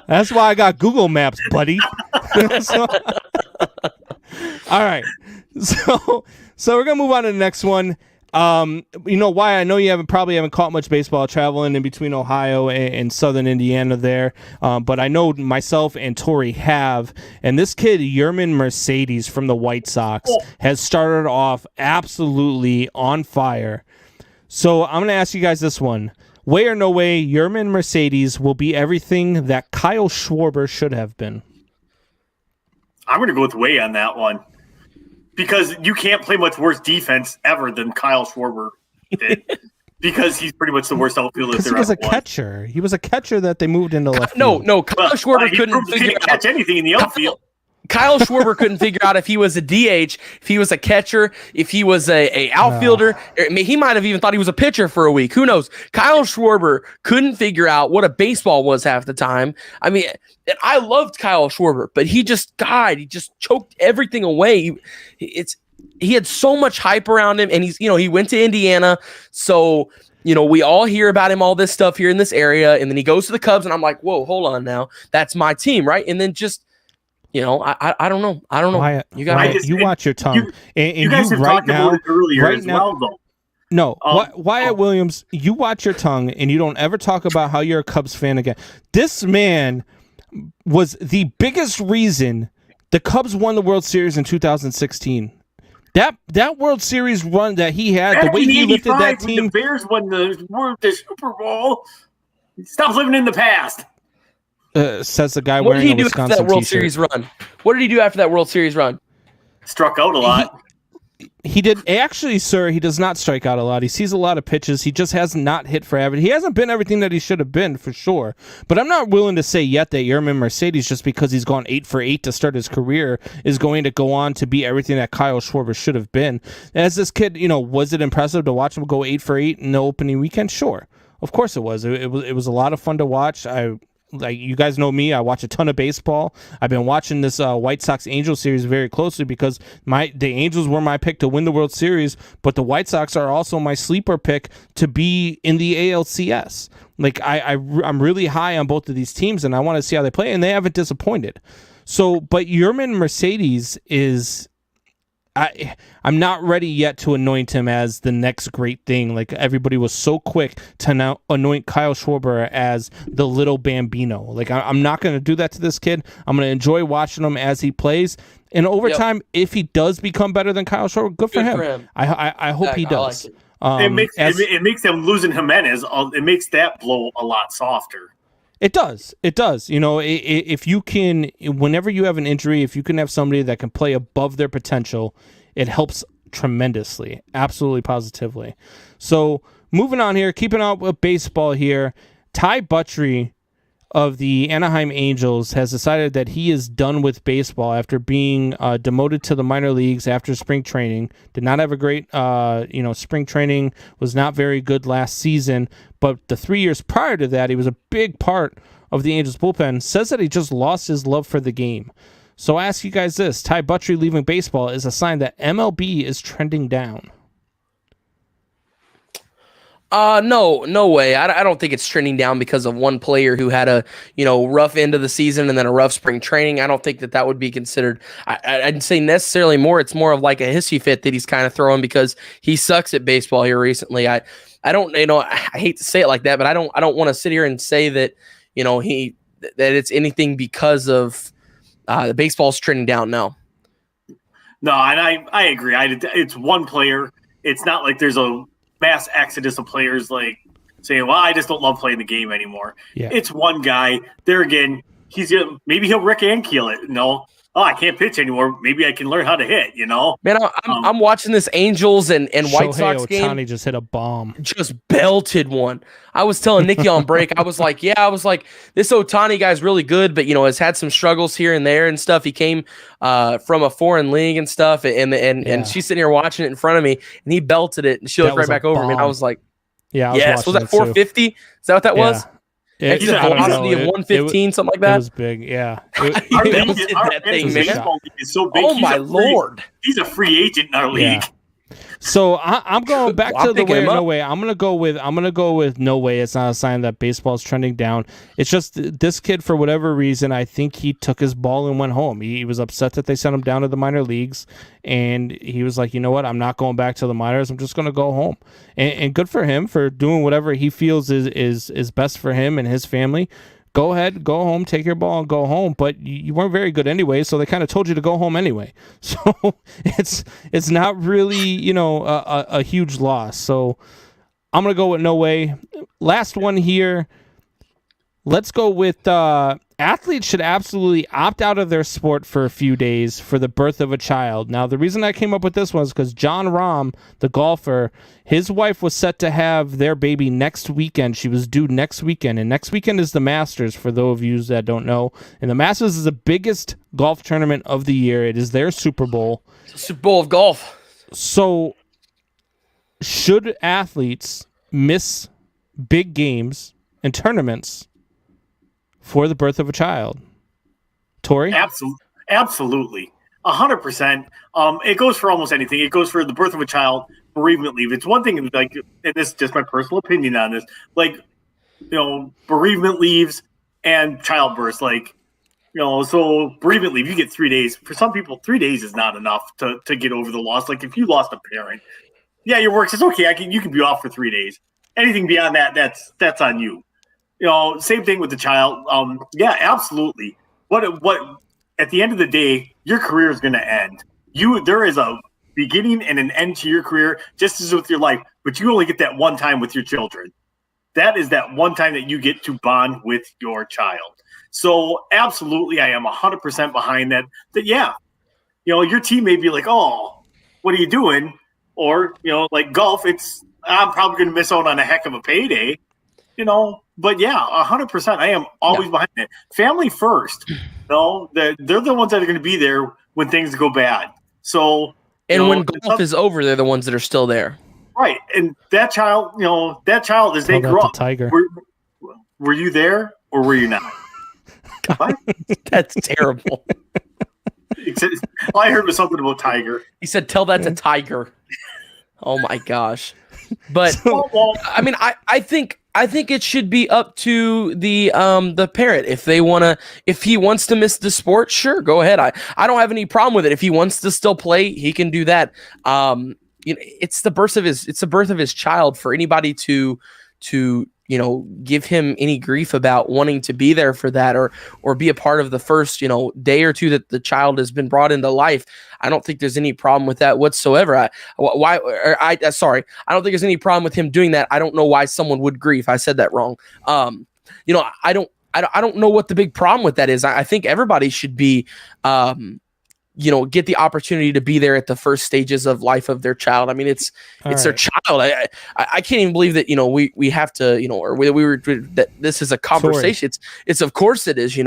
That's why I got Google Maps, buddy. All right. So we're gonna move on to the next one. You know why? I know you probably haven't caught much baseball traveling in between Ohio and southern Indiana there, but I know myself and Tori have. And this kid, Yermin Mercedes from the White Sox, has started off absolutely on fire. So I'm gonna ask you guys this one. Way or no way, Yermin Mercedes will be everything that Kyle Schwarber should have been. I'm going to go with way on that one. Because you can't play much worse defense ever than Kyle Schwarber did. Because he's pretty much the worst outfielder there ever was. He was a catcher. He was a catcher that they moved into left field. No, Kyle Schwarber couldn't catch anything in the outfield. Kyle Schwarber couldn't figure out if he was a DH, if he was a catcher, if he was a outfielder. I mean, he might have even thought he was a pitcher for a week. Who knows? Kyle Schwarber couldn't figure out what a baseball was half the time. I mean, I loved Kyle Schwarber, but he just died. He just choked everything away. He had so much hype around him, and he went to Indiana, so we all hear about him, all this stuff here in this area, and then he goes to the Cubs, and I'm like, whoa, hold on now, that's my team, right? And then just. I don't know. Wyatt, you watch your tongue. You guys have talked about it earlier as well, though. No, Wyatt Williams, you watch your tongue, and you don't ever talk about how you're a Cubs fan again. This man was the biggest reason the Cubs won the World Series in 2016. That World Series run that he had, the way he lifted that team. The Bears won the Super Bowl. Stop living in the past. Says the guy wearing a Wisconsin World Series run? What did he do after that World Series run? Struck out a lot. He did. Actually, sir, he does not strike out a lot. He sees a lot of pitches. He just has not hit for average. He hasn't been everything that he should have been, for sure. But I'm not willing to say yet that Yermin Mercedes, just because he's gone 8 for 8 to start his career, is going to go on to be everything that Kyle Schwarber should have been. As this kid, was it impressive to watch him go 8 for 8 in the opening weekend? Sure. Of course it was. It was a lot of fun to watch. Like, you guys know me, I watch a ton of baseball. I've been watching this White Sox-Angels series very closely because the Angels were my pick to win the World Series, but the White Sox are also my sleeper pick to be in the ALCS. Like, I'm really high on both of these teams, and I want to see how they play, and they haven't disappointed. So, but Yermin Mercedes is... I'm not ready yet to anoint him as the next great thing. Like, everybody was so quick to now anoint Kyle Schwarber as the little Bambino. Like, I'm not going to do that to this kid. I'm going to enjoy watching him as he plays. And over time, if he does become better than Kyle Schwarber, good for him. I hope he does. It makes them losing Jimenez. It makes that blow a lot softer. It does. If you can, whenever you have an injury, if you can have somebody that can play above their potential, it helps tremendously. Absolutely, positively. So moving on here, keeping up with baseball here, Ty Buttrey of the Anaheim Angels has decided that he is done with baseball after being demoted to the minor leagues after spring training. Did not have a great, spring training, was not very good last season, but the 3 years prior to that, he was a big part of the Angels bullpen. Says that he just lost his love for the game. So I ask you guys this, Ty Buttrey leaving baseball is a sign that MLB is trending down. No way. I don't think it's trending down because of one player who had a rough end of the season and then a rough spring training. I don't think that would be considered. I'd say necessarily more. It's more of like a hissy fit that he's kind of throwing because he sucks at baseball here recently. I don't I hate to say it like that, but I don't want to sit here and say that that it's anything because of the baseball's trending down now. No, and I agree. It's one player. It's not like there's a mass exodus of players like saying, well, I just don't love playing the game anymore. Yeah. It's one guy. There again, maybe he'll Rick Ankiel it. I can't pitch anymore. Maybe I can learn how to hit, Man, I'm watching this Angels and White Sox game. Ohtani just hit a bomb. Just belted one. I was telling Nikki on break, I was like, this Ohtani guy's really good, but, has had some struggles here and there and stuff. He came from a foreign league and stuff, and she's sitting here watching it in front of me, and he belted it, and she looked right back over me, and I was like, was that 450? Is that what that was? He's a velocity of 115, something like that. It was big, yeah. Our baseball league is so big. Oh, my Lord. He's a free agent in our league. Yeah. So I'm going back to the way or no way. I'm gonna go with no way. It's not a sign that baseball's trending down. It's just this kid, for whatever reason, I think he took his ball and went home. He was upset that they sent him down to the minor leagues, and he was like, you know what? I'm not going back to the minors. I'm just gonna go home. And good for him for doing whatever he feels is best for him and his family. Go ahead, go home, take your ball and go home. But you weren't very good anyway, so they kind of told you to go home anyway. So it's not really, a huge loss. So I'm going to go with no way. Last one here. let's go with athletes should absolutely opt out of their sport for a few days for the birth of a child. Now, the reason I came up with this was because John Rahm, the golfer, his wife was set to have their baby next weekend. She was due next weekend, and next weekend is the Masters, for those of you that don't know. And the Masters is the biggest golf tournament of the year. It is their Super Bowl. It's a Super Bowl of golf. So, should athletes miss big games and tournaments for the birth of a child? Tori? Absolutely. 100%. It goes for almost anything. It goes for the birth of a child, bereavement leave. It's one thing, like, and this is just my personal opinion on this, like, bereavement leaves and childbirth, like, so bereavement leave, you get 3 days. For some people, 3 days is not enough to get over the loss. Like, if you lost a parent, yeah, your work says, okay, you can be off for 3 days. Anything beyond that, that's on you. Same thing with the child. Yeah, absolutely. What at the end of the day, your career is going to end. There is a beginning and an end to your career, just as with your life, but you only get that one time with your children. That is that one time that you get to bond with your child. So absolutely, I am 100% behind that. That, yeah, your team may be like, oh, what are you doing? Or, like golf, I'm probably going to miss out on a heck of a payday, But yeah, 100%. I am always behind it. Family first. They're the ones that are going to be there when things go bad. So, and when golf is over, they're the ones that are still there. Right. And that child, as they grow up, Tiger. Were you there or were you not? God, that's terrible. All I heard was something about Tiger. He said, "Tell that to Tiger." Oh my gosh! But I mean, I think it should be up to the parent if he wants to miss the sport. Sure, go ahead. I don't have any problem with it. If he wants to still play, he can do that. It's the birth of his child. For anybody to give him any grief about wanting to be there for that or be a part of the first, day or two that the child has been brought into life. I don't think there's any problem with that whatsoever. I don't think there's any problem with him doing that. I don't know why someone would grieve. I said that wrong. I don't know what the big problem with that is. I think everybody should be, get the opportunity to be there at the first stages of life of their child. I mean, it's their child. I can't even believe that, we have to, or we were, that this is a conversation. Sorry. It's of course it is,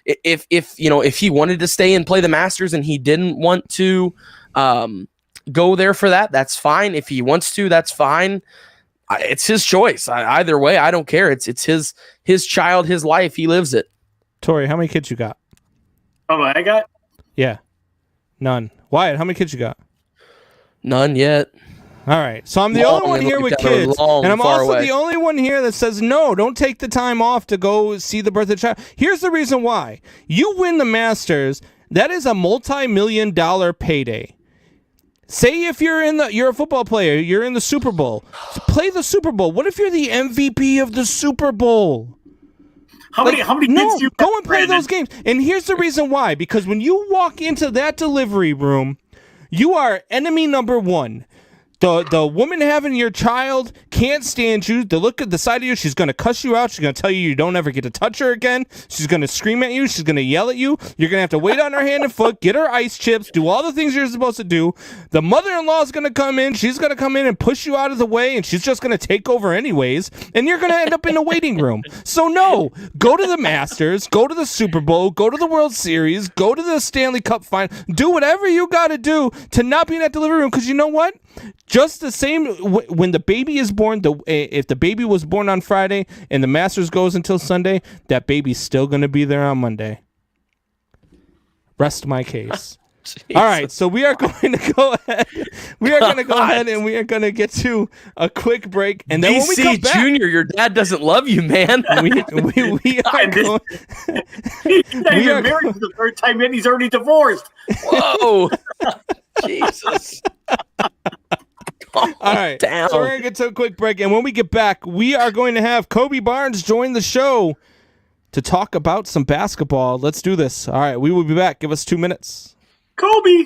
if he wanted to stay and play the Masters and he didn't want to, go there for that, that's fine. If he wants to, that's fine. It's his choice. Either way, I don't care. It's his child, his life. He lives it. Tori, how many kids you got? Oh, I got? Yeah. None. Wyatt, how many kids you got? None yet. All right. So I'm the only one here with kids. And I'm also the only one here that says, no, don't take the time off to go see the birth of the child. Here's the reason why. You win the Masters, that is a multi-million-dollar payday. Say if you're a football player, you're in the Super Bowl. Play the Super Bowl. What if you're the MVP of the Super Bowl? How many kids do you go and play those games. And here's the reason why. Because when you walk into that delivery room, you are enemy number one. The woman having your child can't stand you. To look at the side of you, she's going to cuss you out. She's going to tell you you don't ever get to touch her again. She's going to scream at you. She's going to yell at you. You're going to have to wait on her hand and foot, get her ice chips, do all the things you're supposed to do. The mother-in-law is going to come in. She's going to come in and push you out of the way, and she's just going to take over anyways, and you're going to end up in the waiting room. So no, go to the Masters, go to the Super Bowl, go to the World Series, go to the Stanley Cup final. Do whatever you got to do to not be in that delivery room, because you know what? Just the same when the baby is born, if the baby was born on Friday and the Masters goes until Sunday, that baby's still going to be there on Monday. Rest my case. All right, so we are going to go ahead. We are going to go ahead and we are going to get to a quick break. And then when we come back, Junior, your dad doesn't love you, man. We are going. He's not even married for the third time, and he's already divorced. Whoa, Jesus. All right, so we're going to get to a quick break, and when we get back, we are going to have Kobe Barnes join the show to talk about some basketball. Let's do this. All right, we will be back. Give us 2 minutes. Kobe.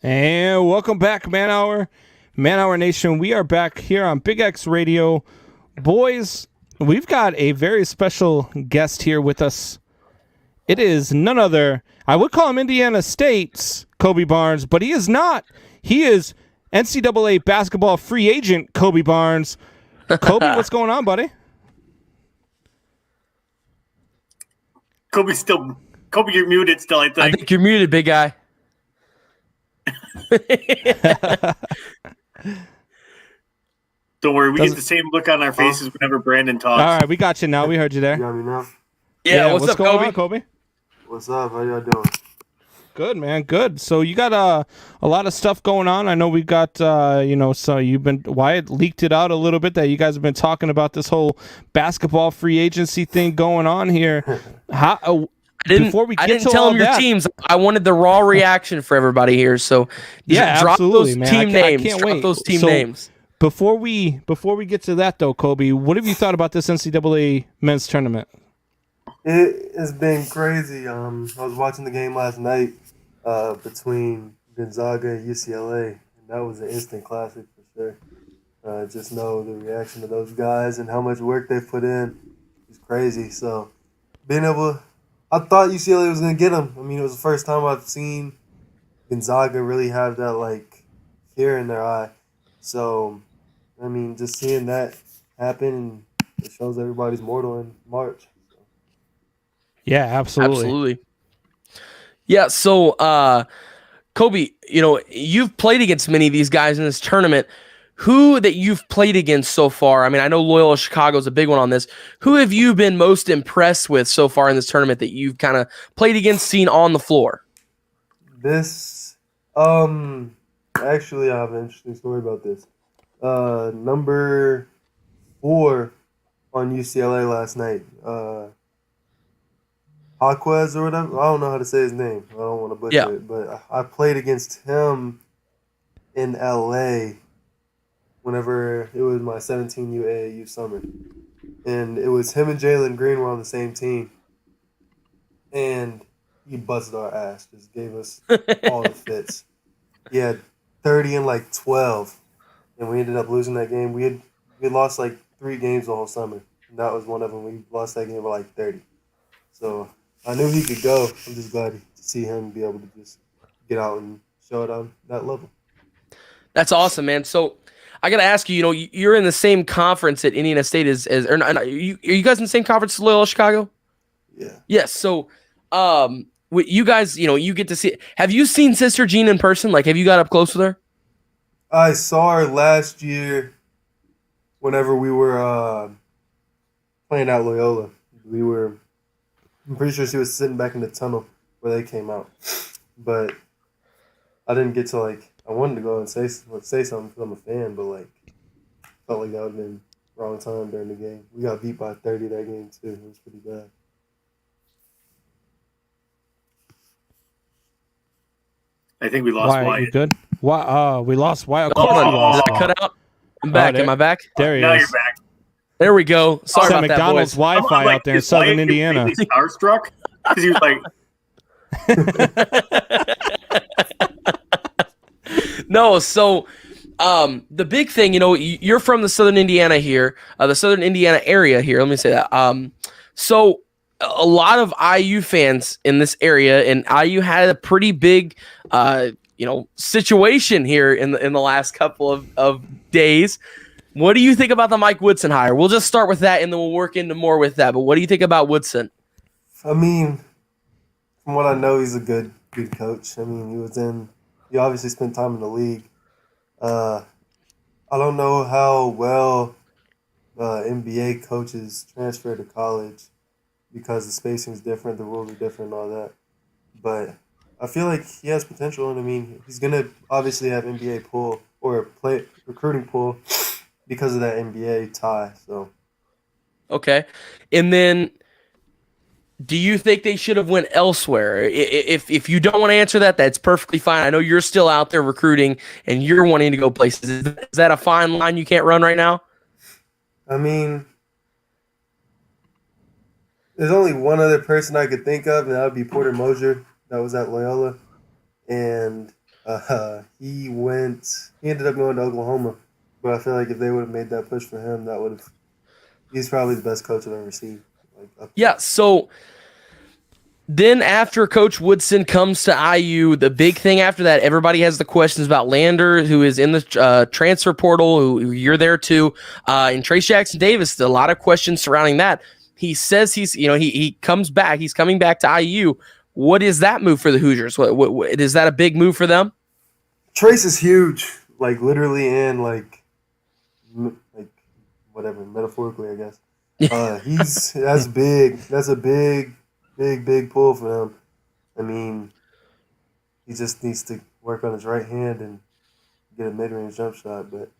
And welcome back, Man Hour Nation. We are back here on Big X Radio. Boys, we've got a very special guest here with us. It is none other, I would call him Indiana State's Kobe Barnes, but he is not. He is NCAA basketball free agent Kobe Barnes. Kobe, what's going on, buddy? Kobe, you're muted still, I think. I think you're muted, big guy. Don't worry, we get the same look on our faces whenever Brandon talks. All right, we got you now. We heard you there. You got me now? Yeah, what's up, going Kobe? on, Kobe? What's up? How y'all doing? Good, man. Good. So you got a lot of stuff going on. I know we got so Wyatt leaked it out a little bit that you guys have been talking about this whole basketball free agency thing going on here. How I didn't tell him your teams. I wanted the raw reaction for everybody here. So yeah, drop absolutely, those man. team names. I can't Drop wait. those team So, names. Before we get to that though, Kobe, what have you thought about this NCAA men's tournament? It has been crazy. I was watching the game last night between Gonzaga and UCLA, and that was an instant classic for sure. Just know the reaction of those guys and how much work they put in is crazy. So I thought UCLA was going to get them. I mean, it was the first time I've seen Gonzaga really have that, like, fear in their eye. So, I mean, just seeing that happen, it shows everybody's mortal in March. So. Yeah, absolutely. Absolutely. Yeah, so, Kobe, you've played against many of these guys in this tournament. Who that you've played against so far? I mean, I know Loyola Chicago is a big one on this. Who have you been most impressed with so far in this tournament that you've kind of played against, seen on the floor? Actually, I have an interesting story about this. Number 4 on UCLA last night, Jaquez or whatever. I don't know how to say his name. I don't want to butcher it, but I played against him in LA whenever it was my 17U AAU summer. And it was him and Jalen Green were on the same team. And he busted our ass. Just gave us all the fits. He had 30 and like 12. And we ended up losing that game. We had lost like 3 games the whole summer. And that was one of them. We lost that game by like 30. So I knew he could go. I'm just glad to see him be able to just get out and show it on that level. That's awesome, man. So I got to ask you, you're in the same conference at Indiana State are you guys in the same conference as Loyola Chicago? Yeah. Yes. So, you guys, you get to see. Have you seen Sister Jean in person? Like, have you got up close with her? I saw her last year whenever we were playing at Loyola. I'm pretty sure she was sitting back in the tunnel where they came out. But I didn't get to, I wanted to go and say something because I'm a fan, but, felt like that would have been wrong time during the game. We got beat by 30 that game, too. It was pretty bad. I think we lost Wyatt. Wyatt. You good? Why? We lost Wyatt. Hold on. Lost. Did I cut out? I'm back. Am I back? There he Now is. you're back. There we go. Sorry It's about at that, McDonald's boys. Wi-Fi out there in is southern Wyatt Indiana. completely starstruck because he was like, No, so the big thing, you're from the southern Indiana here, the southern Indiana area here. Let me say that. So a lot of IU fans in this area, and IU had a pretty big, situation here in the last couple of days. What do you think about the Mike Woodson hire? We'll just start with that, and then we'll work into more with that. But what do you think about Woodson? I mean, from what I know, he's a good coach. I mean, he obviously spent time in the league. I don't know how well NBA coaches transfer to college because the spacing is different, the rules are different, and all that. But I feel like he has potential, and I mean, he's gonna obviously have NBA pull or recruiting pull because of that NBA tie. So Okay, and then do you think they should have went elsewhere? If you don't want to answer that, that's perfectly fine. I know you're still out there recruiting and you're wanting to go places. Is that a fine line you can't run right now? I mean, there's only one other person I could think of, and that would be Porter Moser. That was at Loyola, and he ended up going to Oklahoma. But I feel like if they would have made that push for him, he's probably the best coach I've ever seen. Yeah, so then after Coach Woodson comes to IU, the big thing after that, everybody has the questions about Lander, who is in the transfer portal, who you're there too, and Trace Jackson Davis. A lot of questions surrounding that. He says he comes back. He's coming back to IU. What is that move for the Hoosiers? What is that a big move for them? Trace is huge, like literally and like whatever, metaphorically, I guess. That's big. That's a big pull for them. I mean, he just needs to work on his right hand and get a mid-range jump shot. But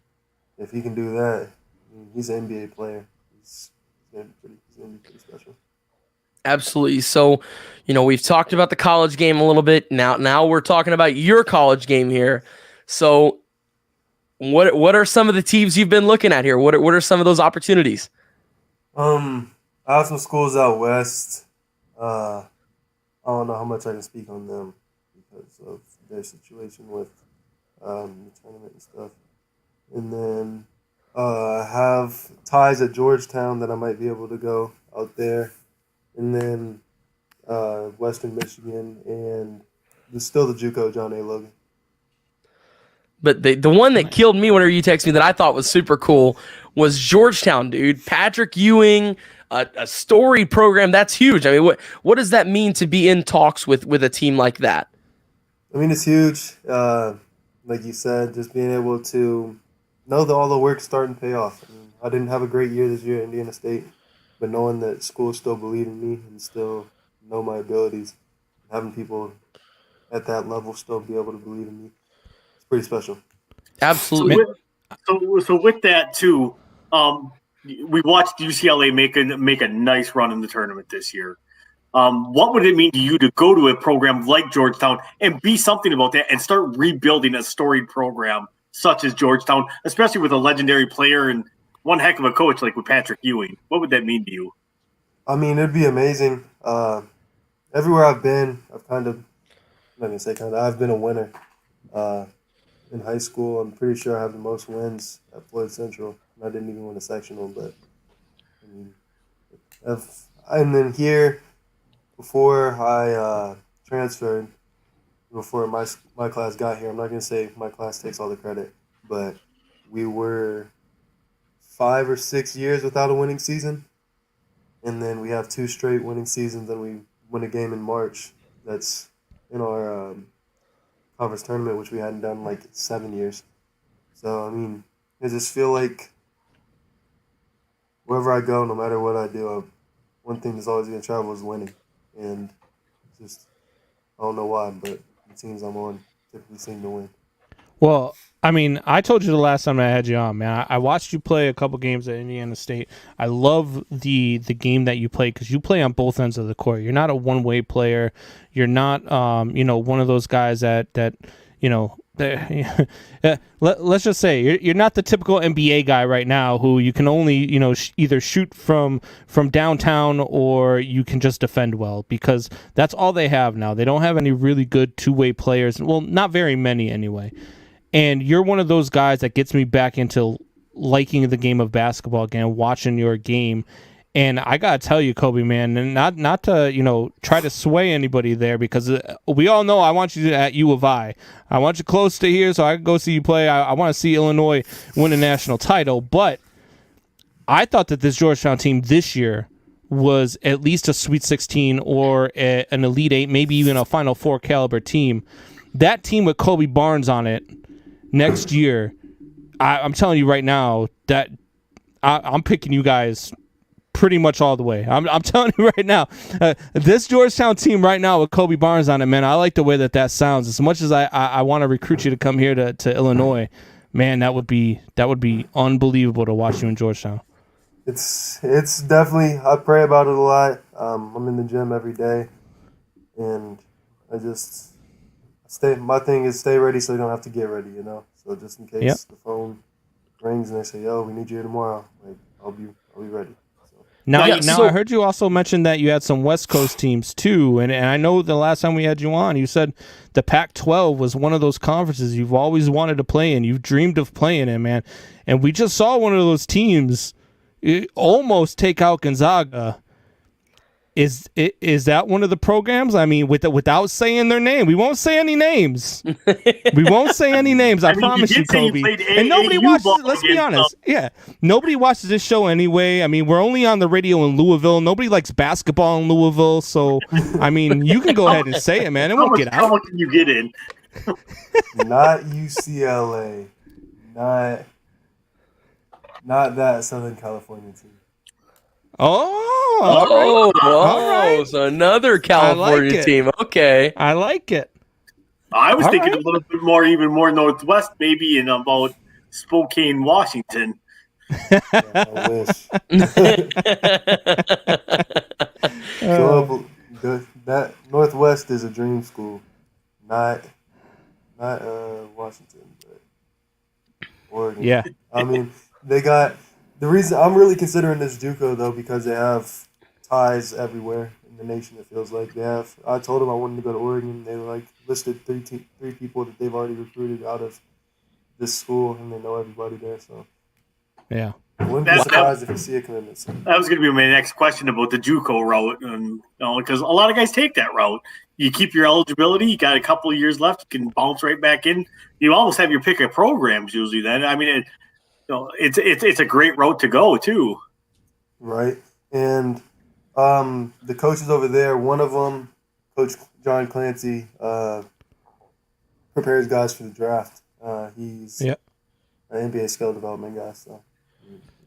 if he can do that, I mean, he's an NBA player. He's going to be pretty special. Absolutely. So, we've talked about the college game a little bit. Now we're talking about your college game here. So, what are some of the teams you've been looking at here? What are some of those opportunities? I have some schools out west. I don't know how much I can speak on them because of their situation with the tournament and stuff. And then I have ties at Georgetown that I might be able to go out there. And then Western Michigan and still the JUCO, John A. Logan. But the one that killed me whenever you texted me that I thought was super cool was Georgetown, dude. Patrick Ewing, a storied program. That's huge. I mean, what does that mean to be in talks with a team like that? I mean, it's huge. Like you said, just being able to know that all the work's starting to pay off. I didn't have a great year this year at Indiana State, but knowing that schools still believe in me and still know my abilities, having people at that level still be able to believe in me, it's pretty special. Absolutely. So with that too, we watched UCLA make a nice run in the tournament this year. What would it mean to you to go to a program like Georgetown and be something about that and start rebuilding a storied program such as Georgetown, especially with a legendary player and one heck of a coach like with Patrick Ewing? What would that mean to you? I mean, it'd be amazing. Everywhere I've been, I've I've been a winner. In high school, I'm pretty sure I have the most wins at Floyd Central. I didn't even win a sectional, but I mean, and then here, before I transferred, before my class got here, I'm not gonna say my class takes all the credit, but we were 5 or 6 years without a winning season, and then we have 2 straight winning seasons, and we win a game in March. That's in our conference tournament, which we hadn't done like 7 years. So I mean, I just feel like wherever I go, no matter what I do, one thing that's always going to travel is winning. And just, I don't know why, but the teams I'm on typically seem to win. Well, I mean, I told you the last time I had you on, man. I watched you play a couple games at Indiana State. I love the game that you play because you play on both ends of the court. You're not a one-way player. You're not, one of those guys that let's just say you're not the typical NBA guy right now who you can only either shoot from downtown or you can just defend well, because that's all they have now. They don't have any really good two-way players. Well, not very many anyway. And you're one of those guys that gets me back into liking the game of basketball again, watching your game. And I gotta tell you, Kobe, man, and not to try to sway anybody there, because we all know I want you at U of I. I want you close to here so I can go see you play. I want to see Illinois win a national title. But I thought that this Georgetown team this year was at least a Sweet 16 or an Elite 8, maybe even a Final Four caliber team. That team with Kobe Barnes on it next year, I'm telling you right now that I'm picking you guys pretty much all the way. I'm telling you right now, this Georgetown team right now with Kobe Barnes on it, man, I like the way that sounds. As much as I want to recruit you to come here to Illinois, man, that would be unbelievable to watch you in Georgetown. It's definitely, I pray about it a lot. I'm in the gym every day, and I just my thing is stay ready so you don't have to get ready, So just in case the phone rings and they say, "Yo, we need you here tomorrow," like I'll be ready. Now, Yeah, now I heard you also mention that you had some West Coast teams too, and I know the last time we had you on, you said the Pac-12 was one of those conferences you've always wanted to play in. You've dreamed of playing in, man. And we just saw one of those teams almost take out Gonzaga. Is that one of the programs? I mean, without saying their name, we won't say any names. We won't say any names. I promise you, Kobe. And nobody watches. Let's be honest. Yeah, nobody watches this show anyway. I mean, we're only on the radio in Louisville. Nobody likes basketball in Louisville, so I mean, you can go ahead and say it, man. It won't get out. How much can you get in? Not UCLA. Not that Southern California team. Oh, all right. So another California team. Okay, I like it. I was thinking a little bit more, even more Northwest, maybe in about Spokane, Washington. Yeah, I wish. That Northwest is a dream school, not Washington, but Oregon. Yeah, I mean they got. The reason I'm really considering this JUCO though because they have ties everywhere in the nation. It feels like they have. I told them I wanted to go to Oregon. They like listed three people that they've already recruited out of this school, and they know everybody there. So yeah, I wouldn't be surprised if you see a commitment. So. That was going to be my next question about the JUCO route, and because a lot of guys take that route. You keep your eligibility. You got a couple of years left. You can bounce right back in. You almost have your pick of programs usually. Then I mean. It's a great road to go too, right? And the coaches over there, one of them, Coach John Clancy, prepares guys for the draft. He's an NBA skill development guy.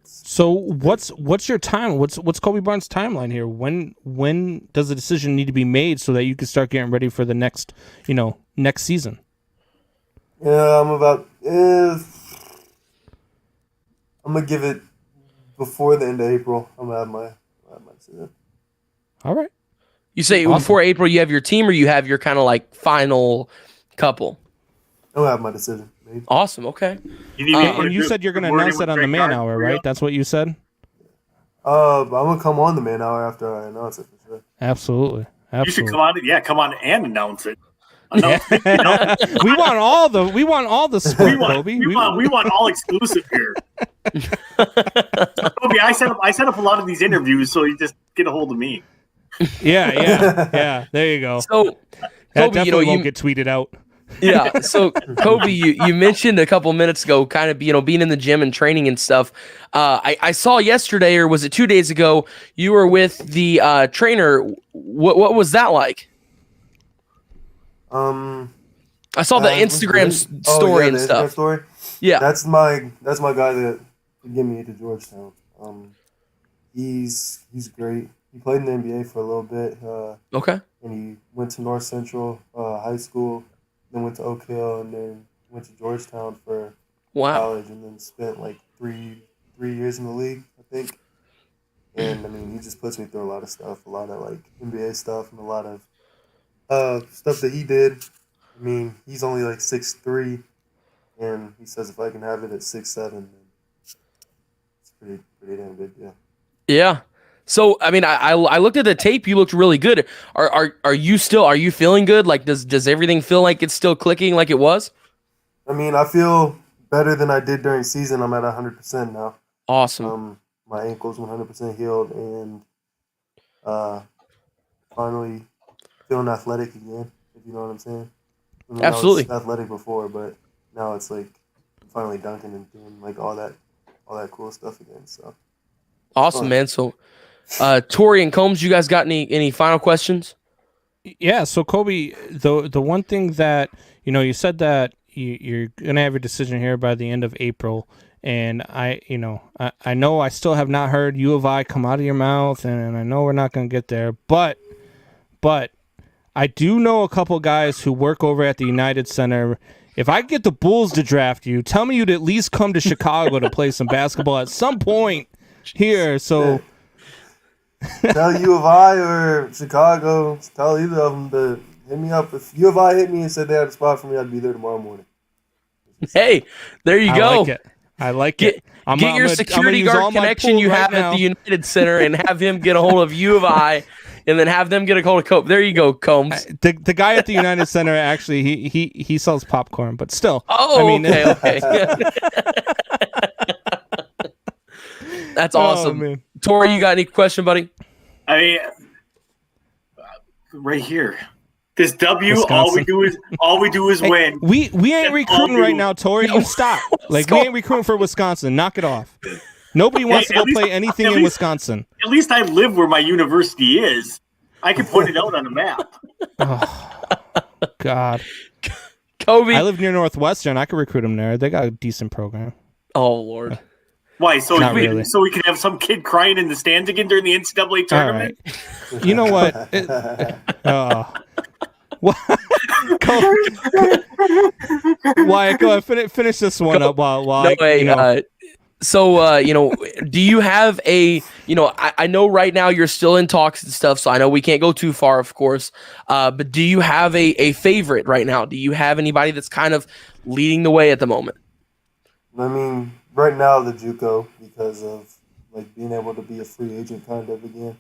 So what's your time? What's Kobe Barnes' timeline here? When does the decision need to be made so that you can start getting ready for the next season? Yeah, I'm gonna give it before the end of April. I'm gonna have my decision. All right. You say before April you have your team, or you have your kind of like final couple? I'll have my decision made. Awesome. Okay. And you said you're gonna announce that on the Man Hour, right? That's what you said. I'm gonna come on the Man Hour after I announce it for sure. Absolutely. You should come on and announce it. We want all the sport, Kobe. We want all exclusive here. Kobe, I set up a lot of these interviews, so you just get a hold of me. Yeah. There you go. So, that definitely won't get tweeted out. Yeah. So, Kobe, you mentioned a couple minutes ago, kind of being in the gym and training and stuff. I saw yesterday, or was it 2 days ago, you were with the trainer. What was that like? I saw the Instagram story and stuff. Story? Yeah, that's my guy that get me to Georgetown. He's great. He played in the NBA for a little bit. Okay. And he went to North Central High School, then went to Oak Hill, and then went to Georgetown for college, and then spent like three years in the league, I think. And I mean, he just puts me through a lot of stuff, a lot of like NBA stuff, and a lot of stuff that he did. I mean, he's only like 6'3", and he says if I can have it at 6'7", then it's pretty damn good deal. Yeah. So I mean, I looked at the tape. You looked really good. Are you feeling good? Like does everything feel like it's still clicking like it was? I mean, I feel better than I did during season. I'm at 100% now. Awesome. My ankle's 100% healed, and finally feeling athletic again, if you know what I'm saying. I mean, Absolutely. I was athletic before, but now it's like I'm finally dunking and doing like all that cool stuff again. So awesome, man. So Tori and Combs, you guys got any final questions? Yeah, so Kobe, the one thing that you said that you're gonna have your decision here by the end of April, and I know I still have not heard U of I come out of your mouth, and I know we're not gonna get there, but I do know a couple guys who work over at the United Center. If I get the Bulls to draft you, tell me you'd at least come to Chicago to play some basketball at some point here. So tell U of I or Chicago, tell either of them to hit me up. If U of I hit me and said they had a spot for me, I'd be there tomorrow morning. Hey, there you go. I like it. Get your security guard connection you have at the United Center and have him get a hold of U of I, and then have them get a hold of Combs. There you go, Combs. The guy at the United Center actually he sells popcorn, but still. Oh, I mean, okay. That's awesome. Oh, Tori, you got any question, buddy? I mean, right here. This W, all we do is win. We ain't recruiting right now, Tori. You stop. Like, we ain't recruiting for Wisconsin. Knock it off. Nobody wants to go play anything in Wisconsin. At least I live where my university is. I can point it out on a map. Oh, God. Kobe. I live near Northwestern. I could recruit them there. They got a decent program. Oh, Lord. Why? So really. So we can have some kid crying in the stands again during the NCAA tournament? All right. You know what? Wyatt, go ahead. Finish this one up while no way. Do you have a, I know right now you're still in talks and stuff, so I know we can't go too far, of course, but do you have a favorite right now? Do you have anybody that's kind of leading the way at the moment? I mean, right now the JUCO, because of like being able to be a free agent kind of again.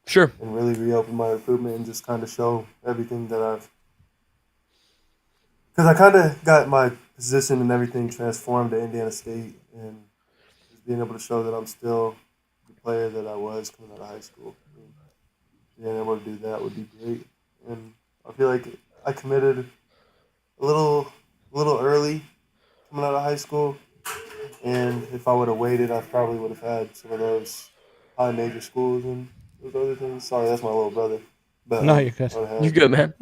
Sure. And really reopen my recruitment and just kind of show everything that I've... Because I kind of got my position and everything transformed at Indiana State, and just being able to show that I'm still the player that I was coming out of high school. And being able to do that would be great. And I feel like I committed a little early coming out of high school, and if I would have waited, I probably would have had some of those high major schools and those other things. Sorry, that's my little brother. But, no, you're good. You're good, man.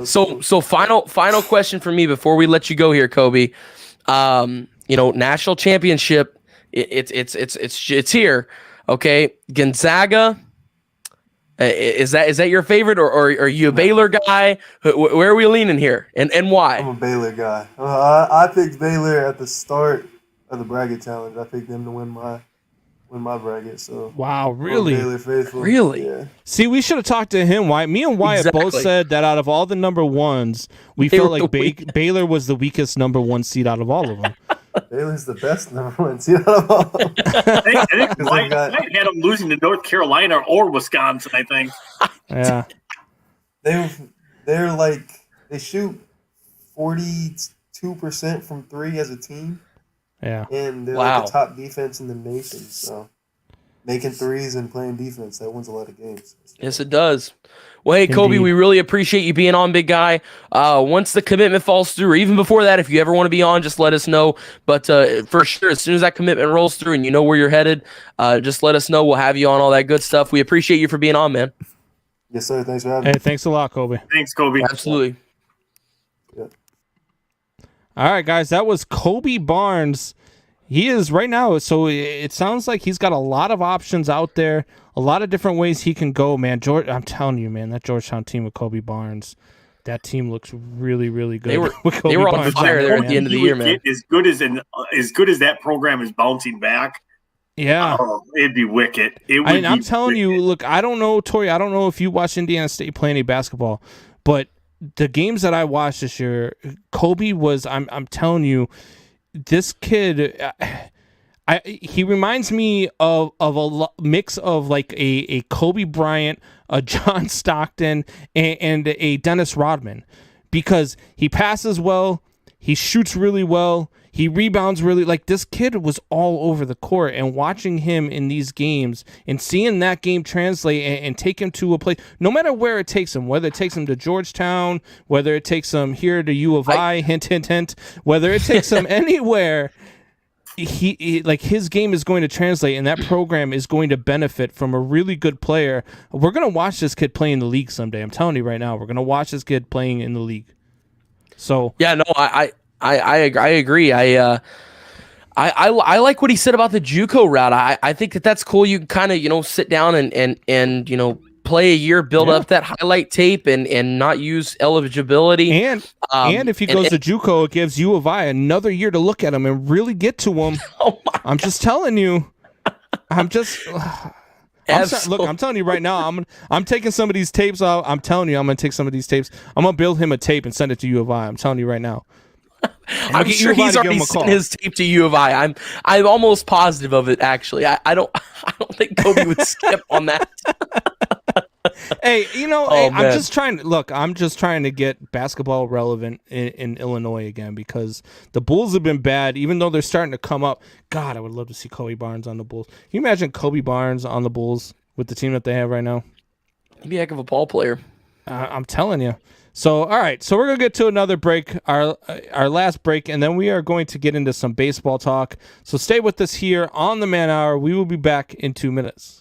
So final question for me before we let you go here, Kobe. National championship. It's here. Okay, Gonzaga. Is that your favorite, or are you a Baylor guy? Where are we leaning here, and why? I'm a Baylor guy. I picked Baylor at the start of the bracket challenge. I picked them to win my bracket. So wow, really? Baylor faithful. Really? Yeah. See, we should have talked to him. Why? Me and Wyatt both said that out of all the number ones, we felt like Baylor was the weakest number one seed out of all of them. Baylor's the best number one seed out of all. I think White had them losing to North Carolina or Wisconsin, I think. Yeah. They're like, they shoot 42% from three as a team. Yeah. And they're like the top defense in the nation. So making threes and playing defense, that wins a lot of games. Yes, it does. Well, hey, Kobe, we really appreciate you being on, big guy. Once the commitment falls through, or even before that, if you ever want to be on, just let us know. But for sure, as soon as that commitment rolls through and you know where you're headed, just let us know. We'll have you on, all that good stuff. We appreciate you for being on, man. Yes, sir. Thanks for having me. Hey, thanks a lot, Kobe. Thanks, Kobe. Absolutely. Yeah. All right, guys, that was Kobe Barnes. He is right now, so it sounds like he's got a lot of options out there, a lot of different ways he can go, man. I'm telling you, man, that Georgetown team with Kobe Barnes, that team looks really, really good. They were on fire there at the end of the year, man. As good as that program is bouncing back. Yeah, it'd be wicked. I'm telling you, look, I don't know, Tori, I don't know if you watched Indiana State play any basketball, but the games that I watched this year, Kobe was, I'm telling you, this kid, he reminds me of a mix of like a Kobe Bryant, a John Stockton, and a Dennis Rodman, because he passes well, he shoots really well, he rebounds really. Like, this kid was all over the court, and watching him in these games and seeing that game translate and take him to a place, no matter where it takes him, whether it takes him to Georgetown, whether it takes him here to U of I, hint, hint, hint, whether it takes him anywhere, he like, his game is going to translate, and that program is going to benefit from a really good player. We're going to watch this kid play in the league someday. I'm telling you right now, we're going to watch this kid playing in the league. So yeah, no, I agree. I like what he said about the JUCO route. I think that's cool. You can kind of, sit down and play a year, build up that highlight tape and not use eligibility. And if he goes to JUCO, it gives U of I another year to look at him and really get to him. I'm just telling you. I'm telling you right now, I'm taking some of these tapes out. I'm telling you, I'm going to take some of these tapes. I'm going to build him a tape and send it to U of I. I'm telling you right now. I'm sure he's already sent his tape to U of I. I'm almost positive of it. Actually, I don't think Kobe would skip on that. Hey, I'm just trying to get basketball relevant in Illinois again, because the Bulls have been bad, even though they're starting to come up. God, I would love to see Kobe Barnes on the Bulls. Can you imagine Kobe Barnes on the Bulls with the team that they have right now? He'd be a heck of a ball player. I'm telling you. So, all right. So we're going to get to another break, our last break, and then we are going to get into some baseball talk. So stay with us here on the Man Hour. We will be back in 2 minutes.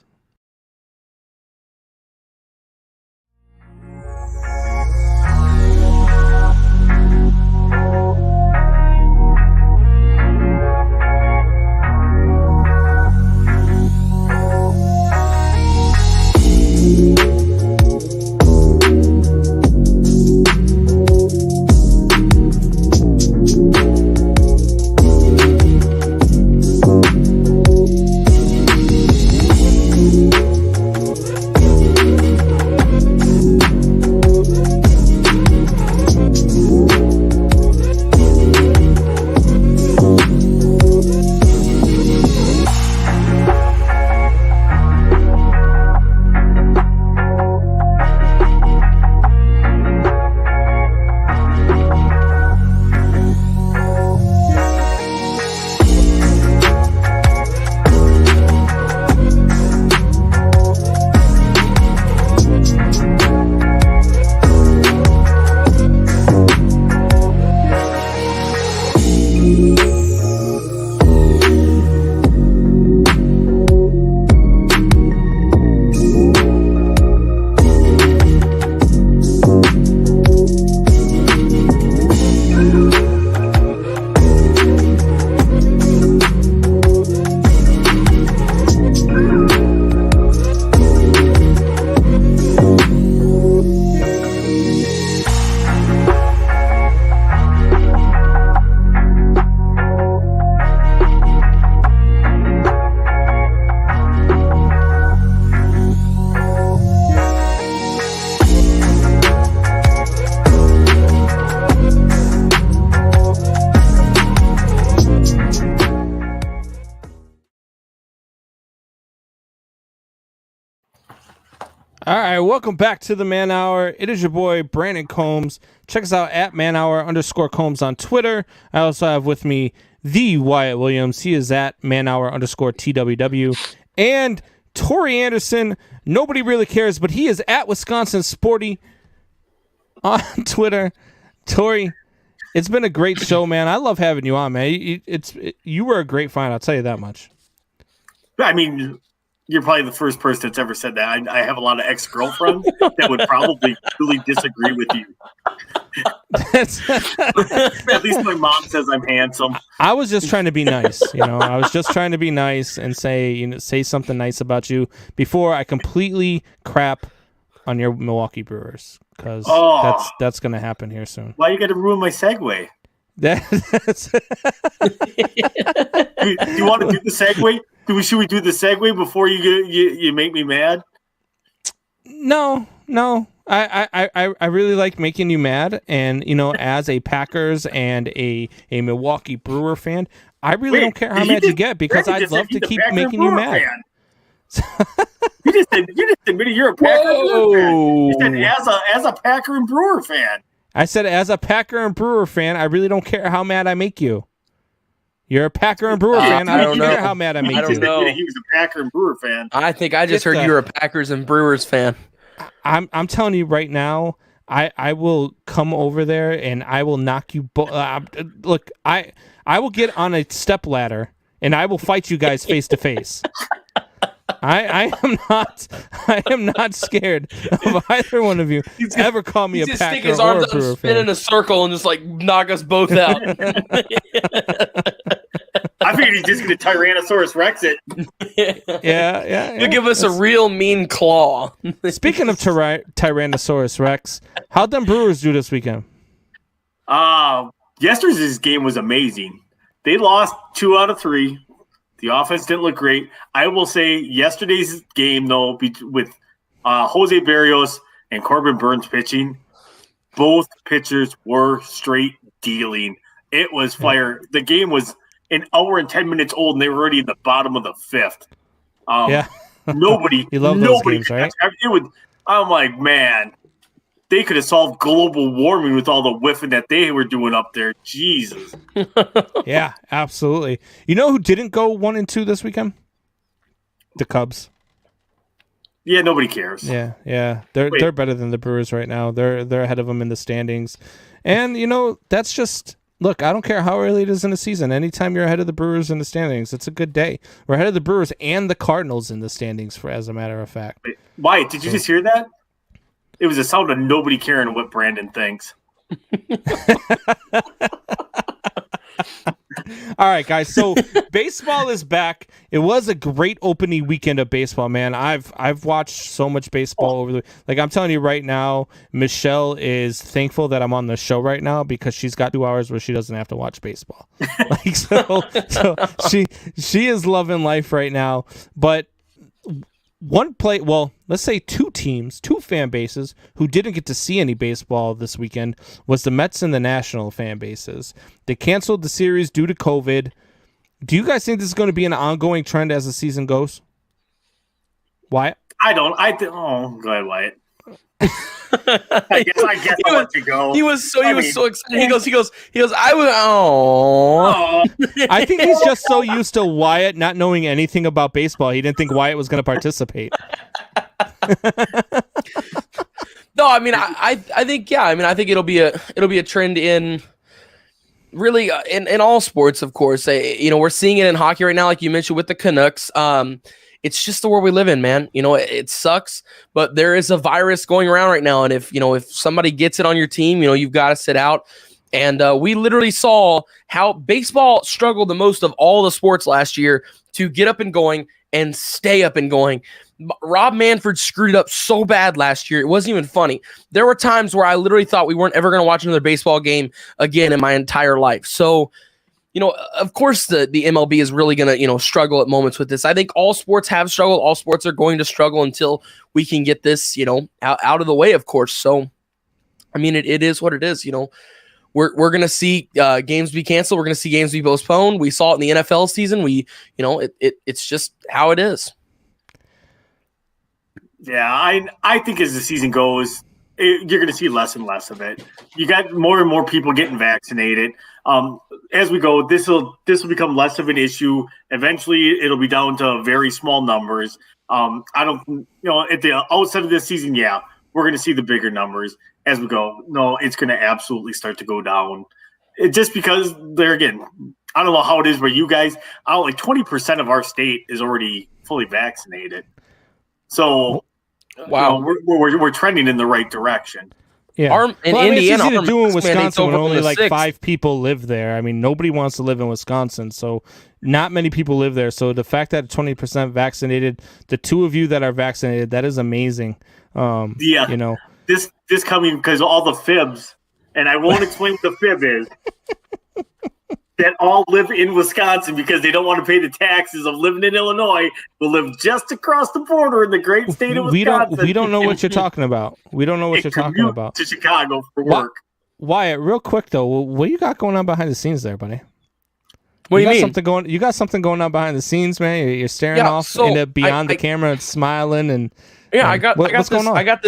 All right, welcome back to the Man Hour. It is your boy, Brandon Combs. Check us out at manhour_Combs on Twitter. I also have with me the Wyatt Williams. He is at manhour_TWW. And Tori Anderson. Nobody really cares, but he is at Wisconsin Sporty on Twitter. Tori, it's been a great show, man. I love having you on, man. You were a great find, I'll tell you that much. I mean, you're probably the first person that's ever said that. I have a lot of ex-girlfriends that would probably really disagree with you. At least my mom says I'm handsome. I was just trying to be nice, I was just trying to be nice and say something nice about you before I completely crap on your Milwaukee Brewers, because that's going to happen here soon. Why you got to ruin my segue? Do you want to do the segue? Should we do the segue before you make me mad? No. I really like making you mad, and as a Packers and a Milwaukee Brewer fan, I really don't care how mad you get, because I'd love to keep making you mad. You just admitted you're a Packer and Brewer fan. You said as a Packer and Brewer fan. I said as a Packer and Brewer fan, I really don't care how mad I make you. You're a Packer and Brewer fan. I don't care how mad I make you. I don't know. He was a Packer and Brewer fan. I think I just heard you were a Packers and Brewers fan. I'm telling you right now, I will come over there and I will knock you both. Look, I will get on a step ladder and I will fight you guys face to face. I am not scared of either one of you. Ever call me a Packer or a Brewer fan? He just stick his arms out, spin in a circle, and just knock us both out. I figured he's just going to Tyrannosaurus Rex it. Yeah. He'll give us a real mean claw. Speaking of Tyrannosaurus Rex, how'd them Brewers do this weekend? Yesterday's game was amazing. They lost 2 out of 3. The offense didn't look great. I will say yesterday's game, though, with Jose Berrios and Corbin Burns pitching, both pitchers were straight dealing. It was fire. The game was an hour and 10 minutes old, and they were already in the bottom of the fifth. Yeah. Nobody. You love those games, right? I'm like, man, they could have solved global warming with all the whiffing that they were doing up there. Jesus. Yeah, absolutely. You know who didn't go 1-2 this weekend? The Cubs. Yeah, nobody cares. Yeah. They're better than the Brewers right now. They're ahead of them in the standings. And, that's just... Look, I don't care how early it is in the season. Anytime you're ahead of the Brewers in the standings, it's a good day. We're ahead of the Brewers and the Cardinals in the standings, as a matter of fact. Wait, Wyatt, did you just hear that? It was a sound of nobody caring what Brandon thinks. All right, guys. So baseball is back. It was a great opening weekend of baseball, man. I've watched so much baseball over I'm telling you right now, Michelle is thankful that I'm on the show right now because she's got 2 hours where she doesn't have to watch baseball. So she is loving life right now. But let's say two fan bases who didn't get to see any baseball this weekend was the Mets and the National fan bases. They canceled the series due to COVID. Do you guys think this is going to be an ongoing trend as the season goes? Wyatt? I don't. Go ahead, Wyatt. I guess I'll let you go. He was so excited. He goes. I was. Oh. I think he's just so used to Wyatt not knowing anything about baseball. He didn't think Wyatt was going to participate. No, I mean, I think yeah. I mean, I think it'll be a trend in really in all sports, of course. We're seeing it in hockey right now, like you mentioned with the Canucks. It's just the world we live in, man. It sucks, but there is a virus going around right now. And if somebody gets it on your team, you've got to sit out. And we literally saw how baseball struggled the most of all the sports last year to get up and going and stay up and going. Rob Manfred screwed it up so bad last year. It wasn't even funny. There were times where I literally thought we weren't ever going to watch another baseball game again in my entire life. So, of course, the MLB is really going to, struggle at moments with this. I think all sports have struggled. All sports are going to struggle until we can get this, out of the way, of course. So, I mean, it is what it is. We're going to see games be canceled. We're going to see games be postponed. We saw it in the NFL season. It's just how it is. Yeah, I think as the season goes, you're going to see less and less of it. You got more and more people getting vaccinated. As we go, this will become less of an issue. Eventually, it'll be down to very small numbers. I don't, at the outset of this season, yeah, we're going to see the bigger numbers as we go. No, it's going to absolutely start to go down. Just because there again, I don't know how it is, but you guys, like 20% of our state is already fully vaccinated. So, wow, we're trending in the right direction. Yeah, Indiana, it's easy to do in Wisconsin when only like 6. 5 people live there. I mean, nobody wants to live in Wisconsin, so not many people live there. So the fact that 20% vaccinated, the 2 of you that are vaccinated, that is amazing. Yeah, this coming because all the fibs, and I won't explain what the fib is. That all live in Wisconsin because they don't want to pay the taxes of living in Illinois, will live just across the border in the great state of Wisconsin. We don't know what you're talking about. We don't know what you're talking about. To Chicago for work. Wyatt, real quick though, what you got going on behind the scenes there, buddy? What do you mean? You got something going on behind the scenes, man. You're staring off into beyond the camera and smiling and. Yeah, I got what's this. Going on? I got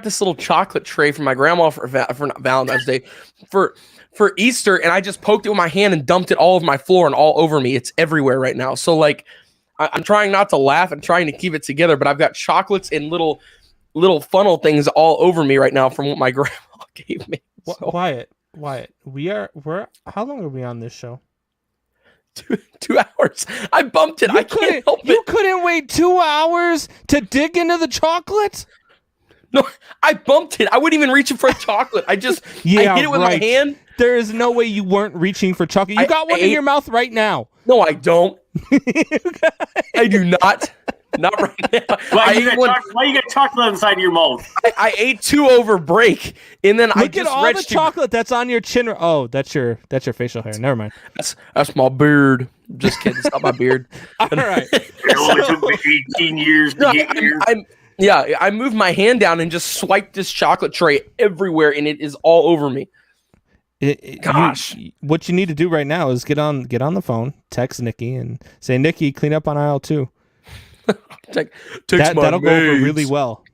this little chocolate tray from my grandma for Valentine's Day for Easter, and I just poked it with my hand and dumped it all over my floor and all over me. It's everywhere right now. So I'm trying not to laugh and trying to keep it together, but I've got chocolates and little funnel things all over me right now from what my grandma gave me. So. Wyatt, we're how long are we on this show? 2 hours. I bumped it. I can't help it. You couldn't wait 2 hours to dig into the chocolate? No, I bumped it. I wouldn't even reach for a chocolate. I hit it with my hand. There is no way you weren't reaching for chocolate. You got one in your mouth right now. No, I don't. I do not. Not right now. Why you got chocolate on the side of your mouth? I ate 2 over break, and then I just look at all the chocolate that's on your chin. Oh, that's your facial hair. Never mind. That's my beard. Just kidding. It's not my beard. All right. It only took me 18 years to get here. I moved my hand down and just swiped this chocolate tray everywhere, and it is all over me. Gosh. What you need to do right now is get on the phone, text Nikki, and say, Nikki, clean up on aisle 2. That'll go over really well.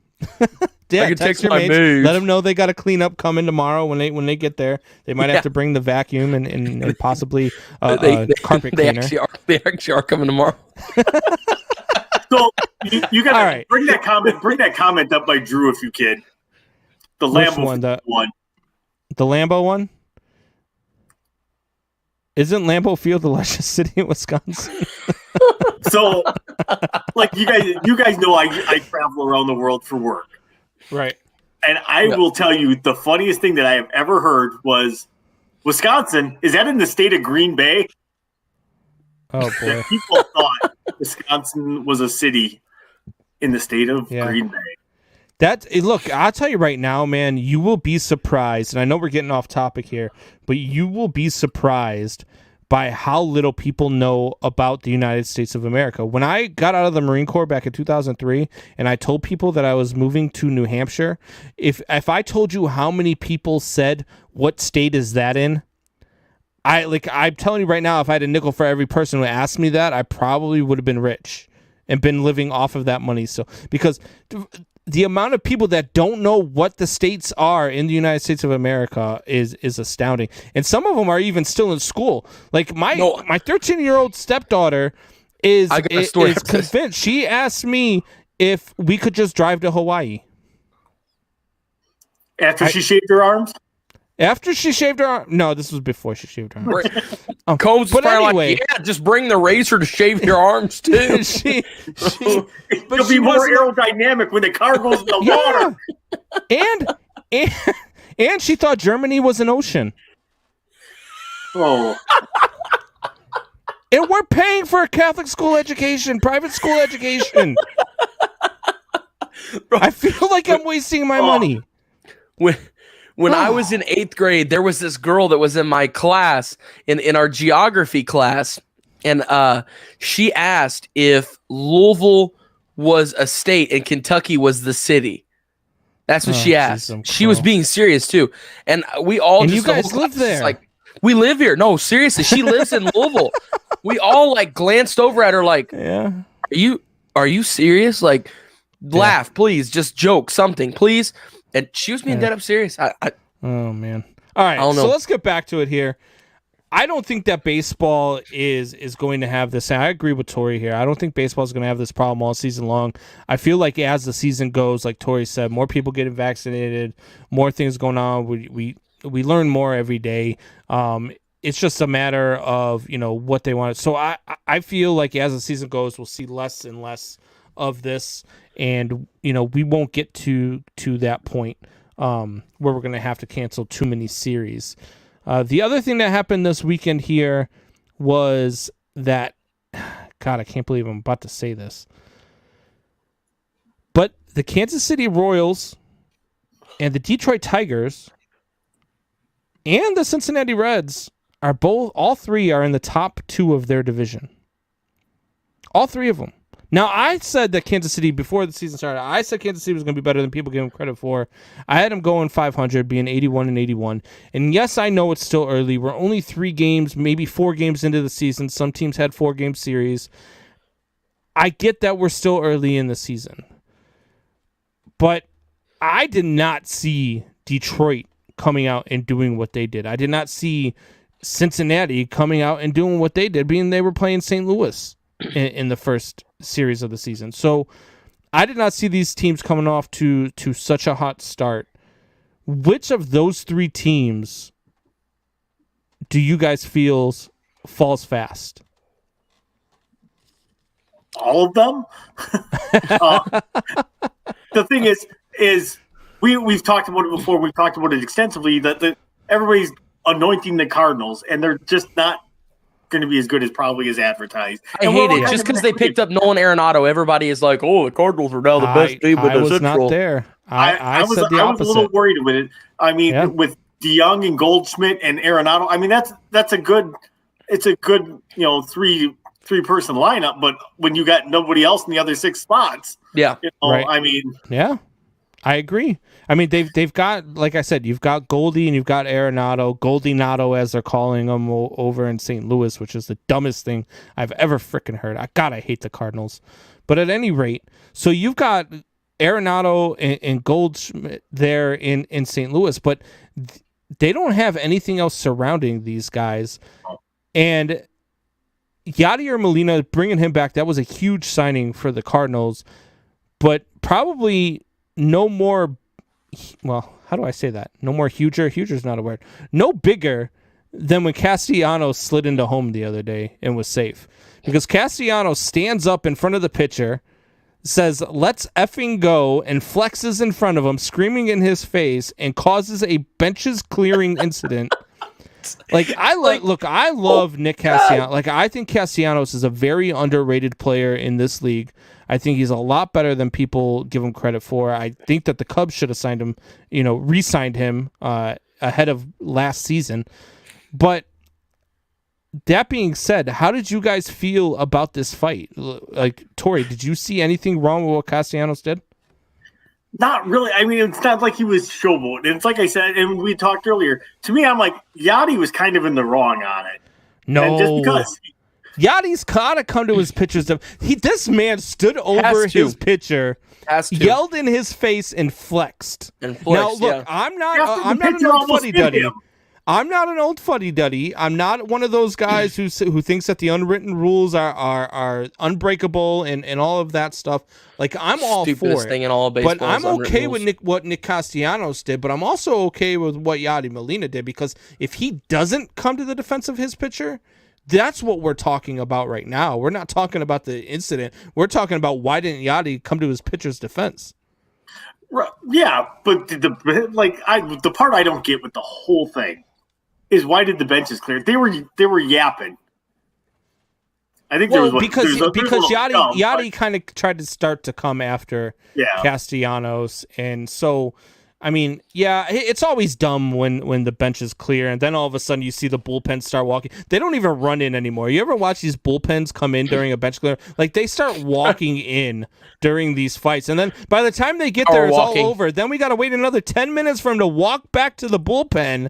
Yeah, I can text your my maids. maids. Let them know they got to clean up coming tomorrow when they get there. They might have to bring the vacuum and possibly carpet cleaner. They actually are coming tomorrow. So you got to right. bring that comment up by Drew if you can. The Which Lambeau one. The Lambeau one? Isn't Lambeau Field the largest city in Wisconsin? So, like you guys know, I travel around the world for work, Right. and I will tell you the funniest thing that I have ever heard was Wisconsin. Is that in the state of Green Bay? Oh boy. People thought Wisconsin was a city in the state of Green Bay. Look, I'll tell you right now, man, you will be surprised, and I know we're getting off topic here, but you will be surprised by how little people know about the United States of America. When I got out of the Marine Corps back in 2003, and I told people that I was moving to New Hampshire, if I told you how many people said, what state is that in? I'm telling you right now, if I had a nickel for every person who asked me that, I probably would have been rich and been living off of that money. So, because the amount of people that don't know what the states are in the United States of America is astounding. And some of them are even still in school. Like my 13-year-old stepdaughter is convinced. She asked me if we could just drive to Hawaii. After she shaved her arms? After she shaved her arm? No, this was before she shaved her arms. Combs but anyway, like, just bring the razor to shave your arms too. It'll be more aerodynamic when the car goes in the water. And she thought Germany was an ocean. Oh. And we're paying for a Catholic school education, private school education. I feel like I'm wasting my money. When I was in 8th grade, there was this girl that was in my class, in our geography class, and she asked if Louisville was a state and Kentucky was the city. That's what she asked. She was being serious too, and we all. And just you guys live there? Like, we live here. No, seriously, she lives in Louisville. We all like glanced over at her, like, Are you serious? Like, laugh, please. Just joke something, please. And she was being dead up serious. Oh, man. All right, so let's get back to it here. I don't think that baseball is going to have this. I agree with Tori here. I don't think baseball is going to have this problem all season long. I feel like as the season goes, like Tori said, more people getting vaccinated, more things going on. We learn more every day. It's just a matter of, what they want. So I feel like as the season goes, we'll see less and less of this. And, we won't get to that point where we're going to have to cancel too many series. The other thing that happened this weekend here was that, God, I can't believe I'm about to say this, but the Kansas City Royals and the Detroit Tigers and the Cincinnati Reds all three are in the top 2 of their division. All 3 of them. Now, I said that Kansas City, before the season started, I said Kansas City was going to be better than people give them credit for. I had them going 500, being 81-81. And yes, I know it's still early. We're only 3 games, maybe 4 games into the season. Some teams had 4-game series. I get that we're still early in the season. But I did not see Detroit coming out and doing what they did. I did not see Cincinnati coming out and doing what they did, being they were playing St. Louis in the first series of the season. So I did not see these teams coming off to such a hot start. Which of those 3 teams do you guys feel falls fast? All of them. The thing is we've talked about it before. We've talked about it extensively that everybody's anointing the Cardinals, and they're just not going to be as good as probably as advertised. I hate it. Just because they picked up Nolan Arenado, everybody is like, "Oh, the Cardinals are now the best team in the Central." I was not there. I said the opposite. I was a little worried with it. I mean, with DeYoung and Goldschmidt and Arenado, I mean that's a good. It's a good three-person lineup. But when you got nobody else in the other 6 spots, right. I mean, I agree. I mean, they've got, like I said, you've got Goldie and you've got Arenado, Goldie Nato as they're calling them over in St. Louis, which is the dumbest thing I've ever freaking heard. I hate the Cardinals. But at any rate, so you've got Arenado and Goldschmidt there in St. Louis, but they don't have anything else surrounding these guys. And Yadier Molina, bringing him back, that was a huge signing for the Cardinals, but probably no more, well, how do I say that? No more huger. Huger is not a word. No bigger than when Castellanos slid into home the other day and was safe. Because Castellanos stands up in front of the pitcher, says, let's effing go, and flexes in front of him, screaming in his face, and causes a benches clearing incident. Like, I love Nick Castellanos. Like, I think Castellanos is a very underrated player in this league. I think he's a lot better than people give him credit for. I think that the Cubs should have signed him, re-signed him ahead of last season. But that being said, how did you guys feel about this fight? Like, Tori, did you see anything wrong with what Castellanos did? Not really. I mean, it's not like he was showboating. It's like I said, and we talked earlier. To me, I'm like, Yadi was kind of in the wrong on it. No. And just because Yadi's gotta come to his pitcher's. This man stood over his pitcher, yelled in his face, and flexed. Now, look, I'm not an old fuddy-duddy. I'm not an old fuddy-duddy. I'm not one of those guys who thinks that the unwritten rules are unbreakable and all of that stuff. Like, I'm all for it. Thing in all baseball, but I'm okay with what Nick Castellanos did, but I'm also okay with what Yadi Molina did, because if he doesn't come to the defense of his pitcher, that's what we're talking about right now. We're not talking about the incident. We're talking about why didn't Yadi come to his pitcher's defense? Yeah, but the part I don't get with the whole thing is, why did the benches clear? They were yapping. I think because Yadi kind of tried to start to come after Castellanos, and so I mean, yeah, it's always dumb when the bench is clear, and then all of a sudden you see the bullpen start walking. They don't even run in anymore. You ever watch these bullpens come in during a bench clear? Like, they start walking in during these fights, and then by the time they get there, it's all over. Then we got to wait another 10 minutes for them to walk back to the bullpen.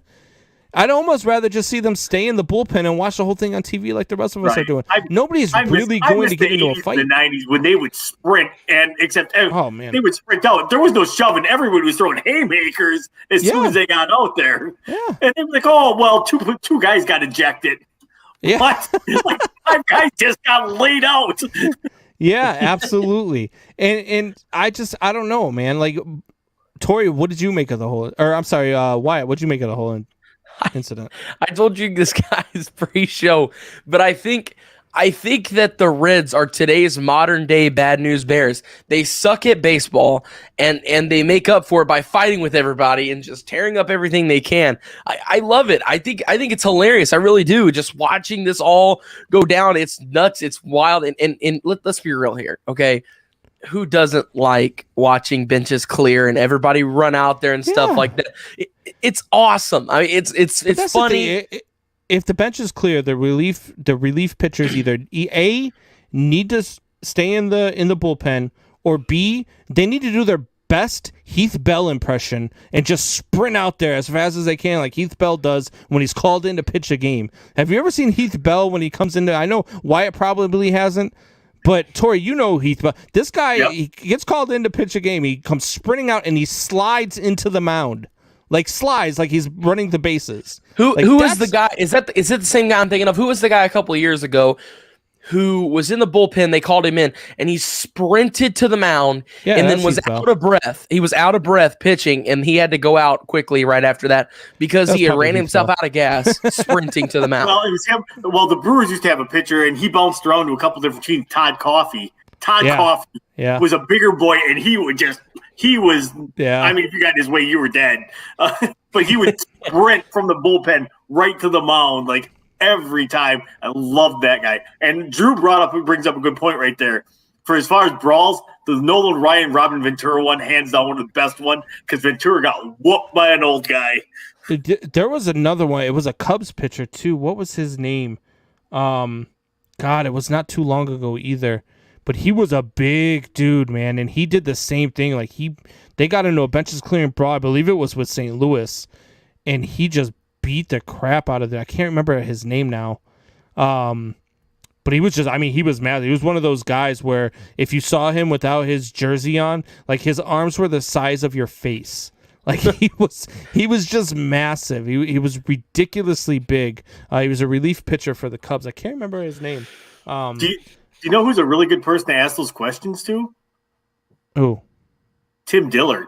I'd almost rather just see them stay in the bullpen and watch the whole thing on TV like the rest of us are doing. Nobody's really going to get into a fight. In the 90s when they would sprint, they would sprint out. There was no shoving. Everybody was throwing haymakers as soon as they got out there. Yeah. And they were like, oh, well, two guys got ejected. Yeah. What? Like, 5 guys just got laid out. Yeah, absolutely. And I don't know, man. Like, Tori, what did you make of the whole, or I'm sorry, Wyatt, what did you make of the whole incident? I told you this guy's pre-show, but I think that the Reds are today's modern day Bad News Bears. They suck at baseball, and they make up for it by fighting with everybody and just tearing up everything they can. I love it. I think it's hilarious. I really do. Just watching this all go down, it's nuts. It's wild. And let's be real here, okay? Who doesn't like watching benches clear and everybody run out there and stuff like that? It's awesome. I mean, it's funny. If the bench is clear, the relief pitchers either A, need to stay in the bullpen, or B, they need to do their best Heath Bell impression and just sprint out there as fast as they can, like Heath Bell does when he's called in to pitch a game. Have you ever seen Heath Bell when he comes into? I know Wyatt probably hasn't. But, Tori, you know Heath Bell. This guy, he gets called in to pitch a game. He comes sprinting out, and he slides into the mound. Like, slides, like he's running the bases. Who is the guy? Is it the same guy I'm thinking of? Who was the guy a couple of years ago who was in the bullpen? They called him in, and he sprinted to the mound and then was out of breath. He was out of breath pitching, and he had to go out quickly right after that because he ran himself out of gas sprinting to the mound. Well, it was him. Well, the Brewers used to have a pitcher, and he bounced around to a couple different teams. Todd Coffey was a bigger boy, and he was. I mean, if you got his way, you were dead. But he would sprint from the bullpen right to the mound, like, every time. I love that guy. And Drew brings up a good point right there. For as far as brawls, the Nolan Ryan, Robin Ventura one, hands down one of the best one, because Ventura got whooped by an old guy. There was another one. It was a Cubs pitcher too. What was his name? God, it was not too long ago either. but he was a big dude, man, and he did the same thing. Like they got into a benches clearing brawl. I believe it was with St. Louis, and he just beat the crap out of it. I can't remember his name now. But he was just, I mean, he was mad. He was one of those guys where if you saw him without his jersey on, like his arms were the size of your face. Like he was just massive. He was ridiculously big. He was a relief pitcher for the Cubs. I can't remember his name. Do you know who's a really good person to ask those questions to? Who? Tim Dillard,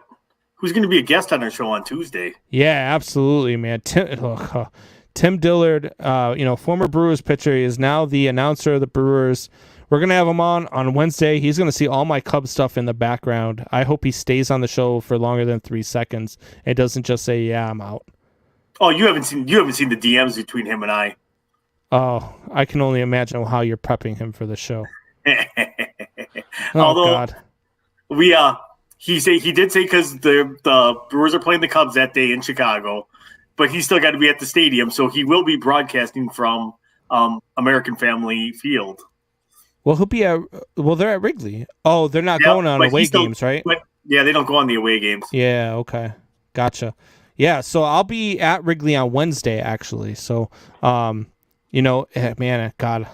who's going to be a guest on our show on Tuesday. Yeah, absolutely, man. Tim Dillard, former Brewers pitcher, he is now the announcer of the Brewers. We're going to have him on Wednesday. He's going to see all my Cubs stuff in the background. I hope he stays on the show for longer than 3 seconds and doesn't just say, yeah, I'm out. Oh, you haven't seen the DMs between him and I. Oh, I can only imagine how you're prepping him for the show. Although, God. He did say because the Brewers are playing the Cubs that day in Chicago, but he's still got to be at the stadium, so he will be broadcasting from American Family Field. Well, they're at Wrigley. Oh, they're not going on away games, right? Yeah, they don't go on the away games. Yeah, okay. Gotcha. Yeah, so I'll be at Wrigley on Wednesday, actually. So, man, God,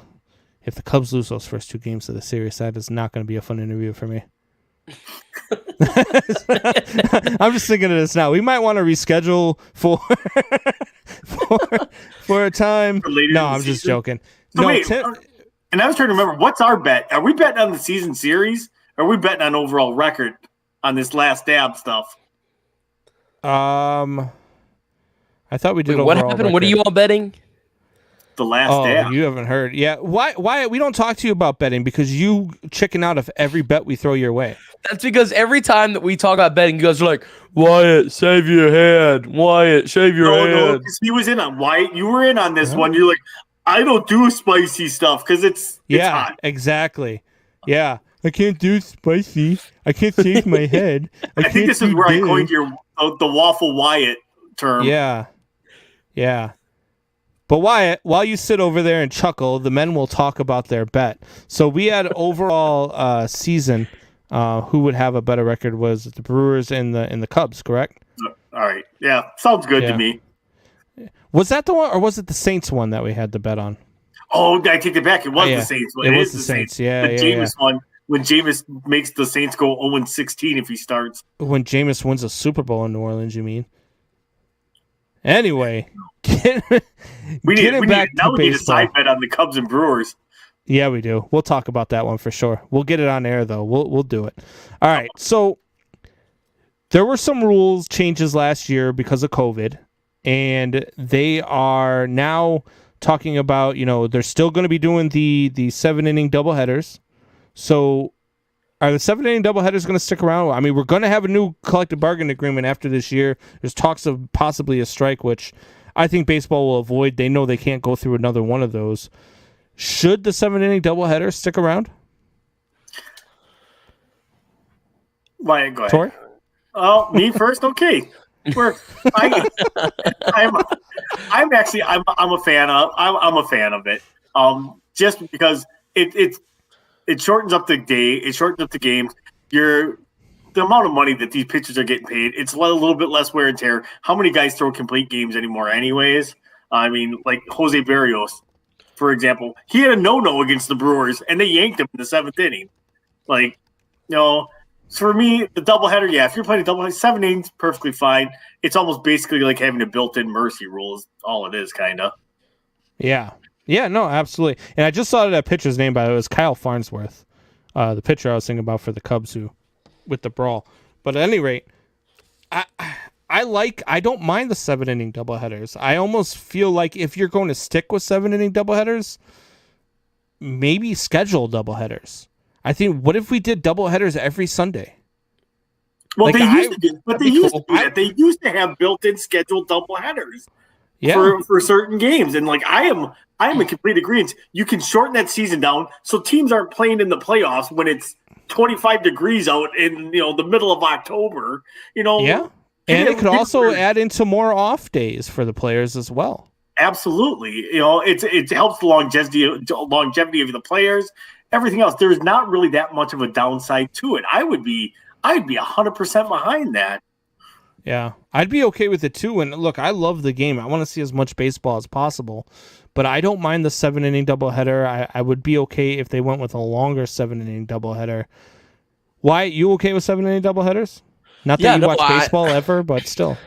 if the Cubs lose those first 2 games of the series, that is not going to be a fun interview for me. I'm just thinking of this now. We might want to reschedule for a time. No, I'm just joking. So no, wait, and I was trying to remember, what's our bet? Are we betting on the season series? Or are we betting on overall record on this last dab stuff? I thought we did. What happened? Record. What are you all betting? The last dab. You haven't heard. Yeah. Why we don't talk to you about betting because you chicken out of every bet we throw your way. That's because every time that we talk about betting, you guys are like, Wyatt, save your head. Wyatt, shave your head. No, he was in on Wyatt. You were in on this one. You're like, I don't do spicy stuff because it's hot. Exactly. Yeah. I can't do spicy. I can't shave my head. I think this is where I coined the waffle Wyatt term. Yeah. Yeah. But Wyatt, while you sit over there and chuckle, the men will talk about their bet. So we had overall season. Who would have a better record was the Brewers and the Cubs, correct? All right. Yeah. Sounds good to me. Was that the one, or was it the Saints one that we had to bet on? Oh, I take it back. It was the Saints. It was the Saints. Yeah, the Jameis one. When Jameis makes the Saints go 0-16 if he starts. When Jameis wins a Super Bowl in New Orleans, you mean? Anyway, we need a side bet on the Cubs and Brewers. Yeah, we do. We'll talk about that one for sure. We'll get it on air though. We'll do it. All right. So there were some rules changes last year because of COVID, and they are now talking about, they're still going to be doing the 7-inning doubleheaders. So are the 7-inning doubleheaders going to stick around? I mean, we're going to have a new collective bargaining agreement after this year. There's talks of possibly a strike, which I think baseball will avoid. They know they can't go through another one of those. Should the 7-inning doubleheader stick around? Why, go ahead. Tori? Oh, me first? Okay. I'm a fan of it. Just because it shortens up the day, it shortens up the games. The amount of money that these pitchers are getting paid, it's a little bit less wear and tear. How many guys throw complete games anymore anyways? I mean, like Jose Berrios, for example, he had a no-no against the Brewers, and they yanked him in the 7th inning. Like, so for me, the doubleheader, if you're playing a doubleheader, 7 innings, perfectly fine. It's almost basically like having a built-in mercy rule is all it is, kind of. Yeah. Yeah, no, absolutely. And I just saw that pitcher's name, by the way. It was Kyle Farnsworth, the pitcher I was thinking about for the Cubs with the brawl. But at any rate, I don't mind the 7-inning doubleheaders. I almost feel like if you're going to stick with 7-inning doubleheaders, maybe schedule doubleheaders. I think, what if we did doubleheaders every Sunday? Well, they used to do that. They used to have built-in scheduled doubleheaders for certain games, and like I am in complete agreement. You can shorten that season down so teams aren't playing in the playoffs when it's 25 degrees out in the middle of October. Yeah. And it could also add into more off days for the players as well. Absolutely. It helps the longevity of the players. everything else, there's not really that much of a downside to it. I'd be 100% behind that. Yeah, I'd be okay with it too. And look, I love the game. I want to see as much baseball as possible, but I don't mind the 7-inning doubleheader. I would be okay if they went with a longer 7-inning doubleheader. Why, you okay with 7-inning doubleheaders? Not that you watch baseball ever, but still.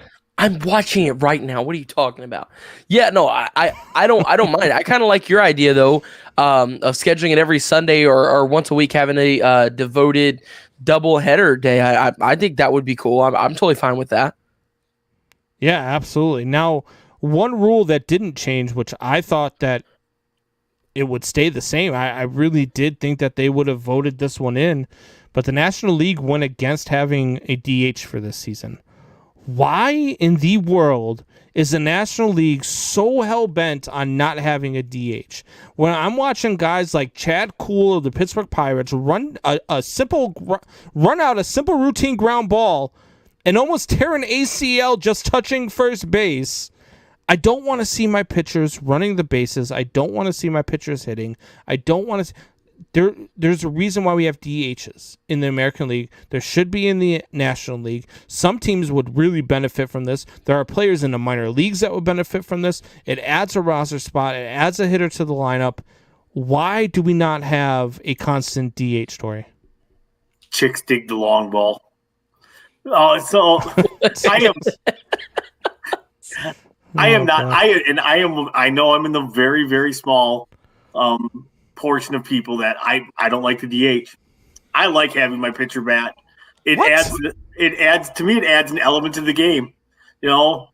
I'm watching it right now. What are you talking about? Yeah, no, I don't mind. I kind of like your idea though, of scheduling it every Sunday or once a week, having a devoted double header day. I think that would be cool. I'm totally fine with that. Yeah, absolutely. Now, one rule that didn't change, which I thought that it would stay the same. I really did think that they would have voted this one in, but the National League went against having a DH for this season. Why in the world is the National League so hell-bent on not having a DH? When I'm watching guys like Chad Kuhl of the Pittsburgh Pirates run out a simple routine ground ball and almost tear an ACL just touching first base, I don't want to see my pitchers running the bases. I don't want to see my pitchers hitting. I don't want to... There's a reason why we have DHs in the American League. There should be in the National League. Some teams would really benefit from this. There are players in the minor leagues that would benefit from this. It adds a roster spot. It adds a hitter to the lineup. Why do we not have a constant DH story? Chicks dig the long ball. Oh, so I am not. I know I'm in the very, very small portion of people that I don't like the DH. I like having my pitcher bat. It adds an element to the game. You know,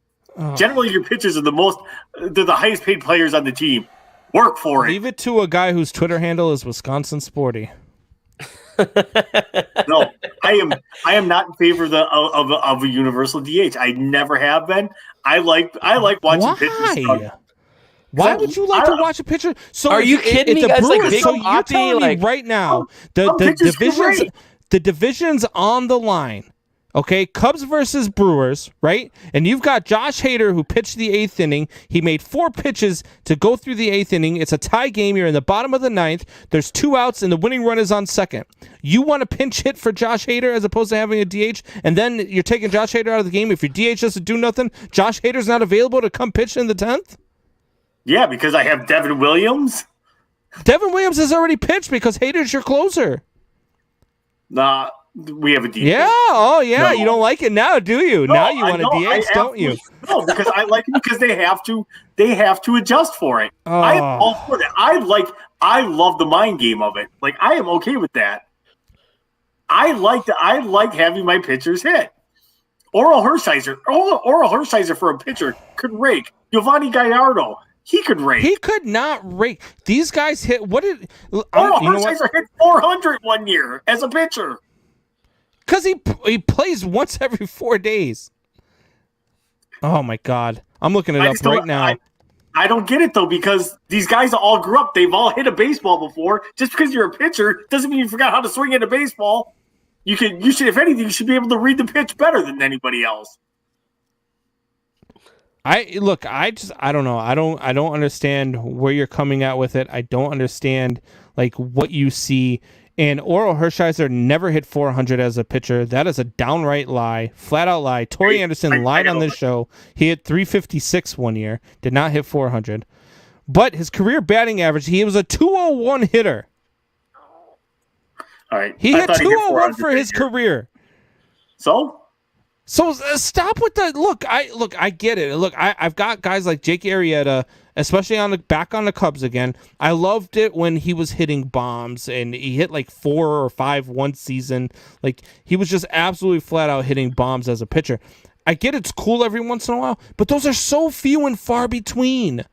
generally your pitchers are they're the highest paid players on the team. Work for it. Leave it to a guy whose Twitter handle is Wisconsin Sporty. No, I am not in favor of a universal DH. I never have been. I like watching pitchers. Why would you like to watch a pitcher? So are you kidding me? Guys, like so you're telling me right now the division's on the line. Okay, Cubs versus Brewers, right? And you've got Josh Hader who pitched the 8th inning. He made 4 pitches to go through the 8th inning. It's a tie game. You're in the bottom of the 9th. There's 2 outs, and the winning run is on second. You want to pinch hit for Josh Hader as opposed to having a DH, and then you're taking Josh Hader out of the game. If your DH doesn't do nothing, Josh Hader's not available to come pitch in the 10th? Yeah, because I have Devin Williams. Devin Williams has already pitched because Hader's your closer. Nah. We have a DH. Yeah. Oh, yeah. No. You don't like it now, do you? No, now you want a DH, don't you? No, because I like it because they have to adjust for it. Oh. I am all for that. I love the mind game of it. Like, I am okay with that. I like having my pitchers hit. Oral Hershiser for a pitcher could rake. Giovanni Gallardo, he could rake. He could not rake. These guys hit. What did Oral Hershiser hit 400 one year as a pitcher? Because he plays once every 4 days. Oh, my God. I'm looking it up right now. I don't get it, though, because these guys all grew up. They've all hit a baseball before. Just because you're a pitcher doesn't mean you forgot how to swing at a baseball. You should, if anything, you should be able to read the pitch better than anybody else. I don't know. I don't understand where you're coming at with it. I don't understand, like, what you see. And Oral Hershiser never hit 400 as a pitcher. That is a downright lie, flat out lie. Tori Anderson lied on this show. He hit 356 one year, did not hit 400. But his career batting average, he was a 201 hitter. All right. He hit 201 for his career. So stop with the look. I get it. Look, I've got guys like Jake Arrieta, especially back on the Cubs again. I loved it when he was hitting bombs, and he hit like 4 or 5 one season. Like, he was just absolutely flat out hitting bombs as a pitcher. I get it's cool every once in a while, but those are so few and far between.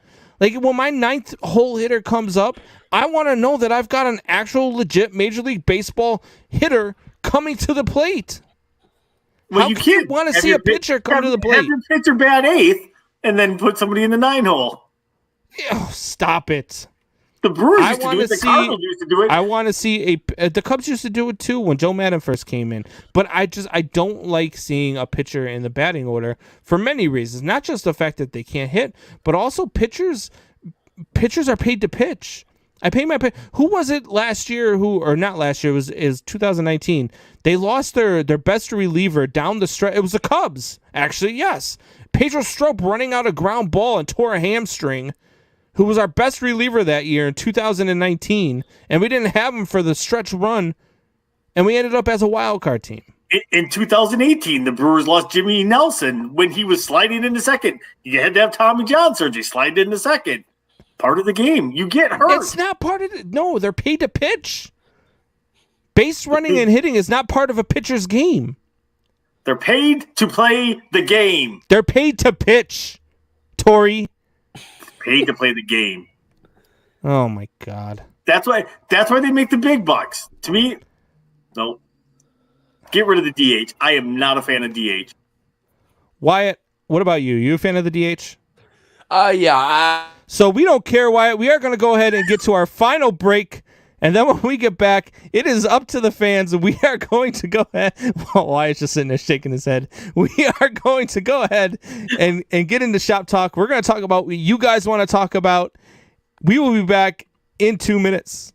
Like, when my 9th hole hitter comes up, I want to know that I've got an actual legit Major League Baseball hitter coming to the plate. Well, you can't want to see a pitcher come to the plate. Have your pitcher bat 8th and then put somebody in the 9 hole. Oh, stop it. The Brewers used to do it. The Cardinals used to do it. I want to see the Cubs used to do it too when Joe Madden first came in. But I don't like seeing a pitcher in the batting order for many reasons. Not just the fact that they can't hit, but also pitchers are paid to pitch. I pay my pay. Who was it last year? Or not last year? Is 2019? They lost their best reliever down the stretch. It was the Cubs, actually. Yes, Pedro Strop running out a ground ball and tore a hamstring. Who was our best reliever that year in 2019, and we didn't have him for the stretch run, and we ended up as a wild card team. In 2018, the Brewers lost Jimmy Nelson when he was sliding into second. You had to have Tommy John surgery, slide into second. Part of the game. You get hurt. It's not part of it. No, they're paid to pitch. Base running and hitting is not part of a pitcher's game. They're paid to play the game. They're paid to pitch, Tori. Paid to play the game. Oh my God. That's why they make the big bucks. To me, no. Get rid of the DH. I am not a fan of DH. Wyatt, what about you? You a fan of the DH? Yeah. So we don't care, Wyatt. We are going to go ahead and get to our final break. And then when we get back, it is up to the fans. We are going to go ahead. Well, Wyatt's just sitting there shaking his head. We are going to go ahead and get into Shop Talk. We're going to talk about what you guys want to talk about. We will be back in 2 minutes.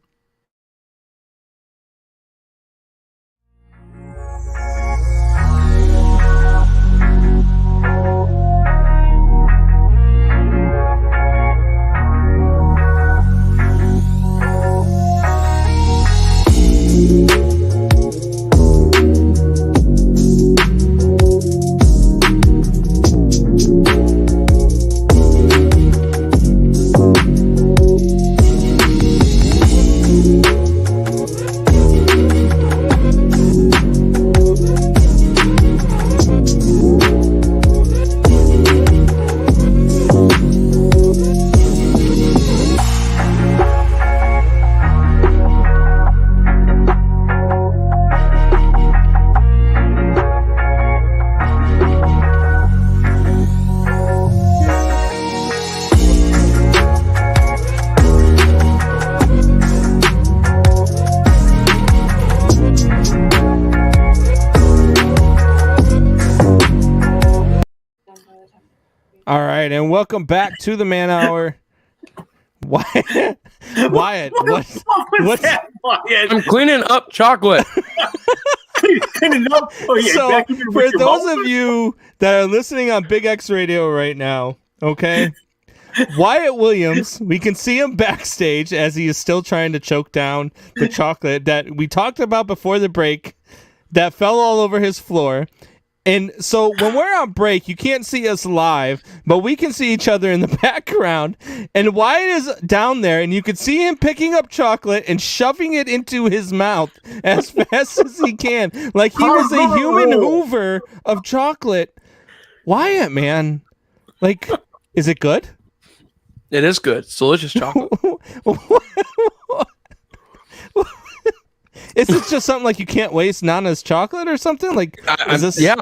All right, and welcome back to the Man Hour. Wyatt, what's that, Wyatt? I'm cleaning up chocolate. Cleaning up. Oh, yeah, so vacuuming for with your those mouth? of you that are listening on Big X Radio right now, okay? Wyatt Williams, we can see him backstage as he is still trying to choke down the chocolate that we talked about before the break that fell all over his floor. And so when we're on break, you can't see us live, but we can see each other in the background. And Wyatt is down there, and you can see him picking up chocolate and shoving it into his mouth as fast as he can. Like he was a human Hoover of chocolate. Wyatt, man. Like, is it good? It is good. It's delicious chocolate. Is this just something like you can't waste Nana's chocolate or something? Like, is this? Yeah.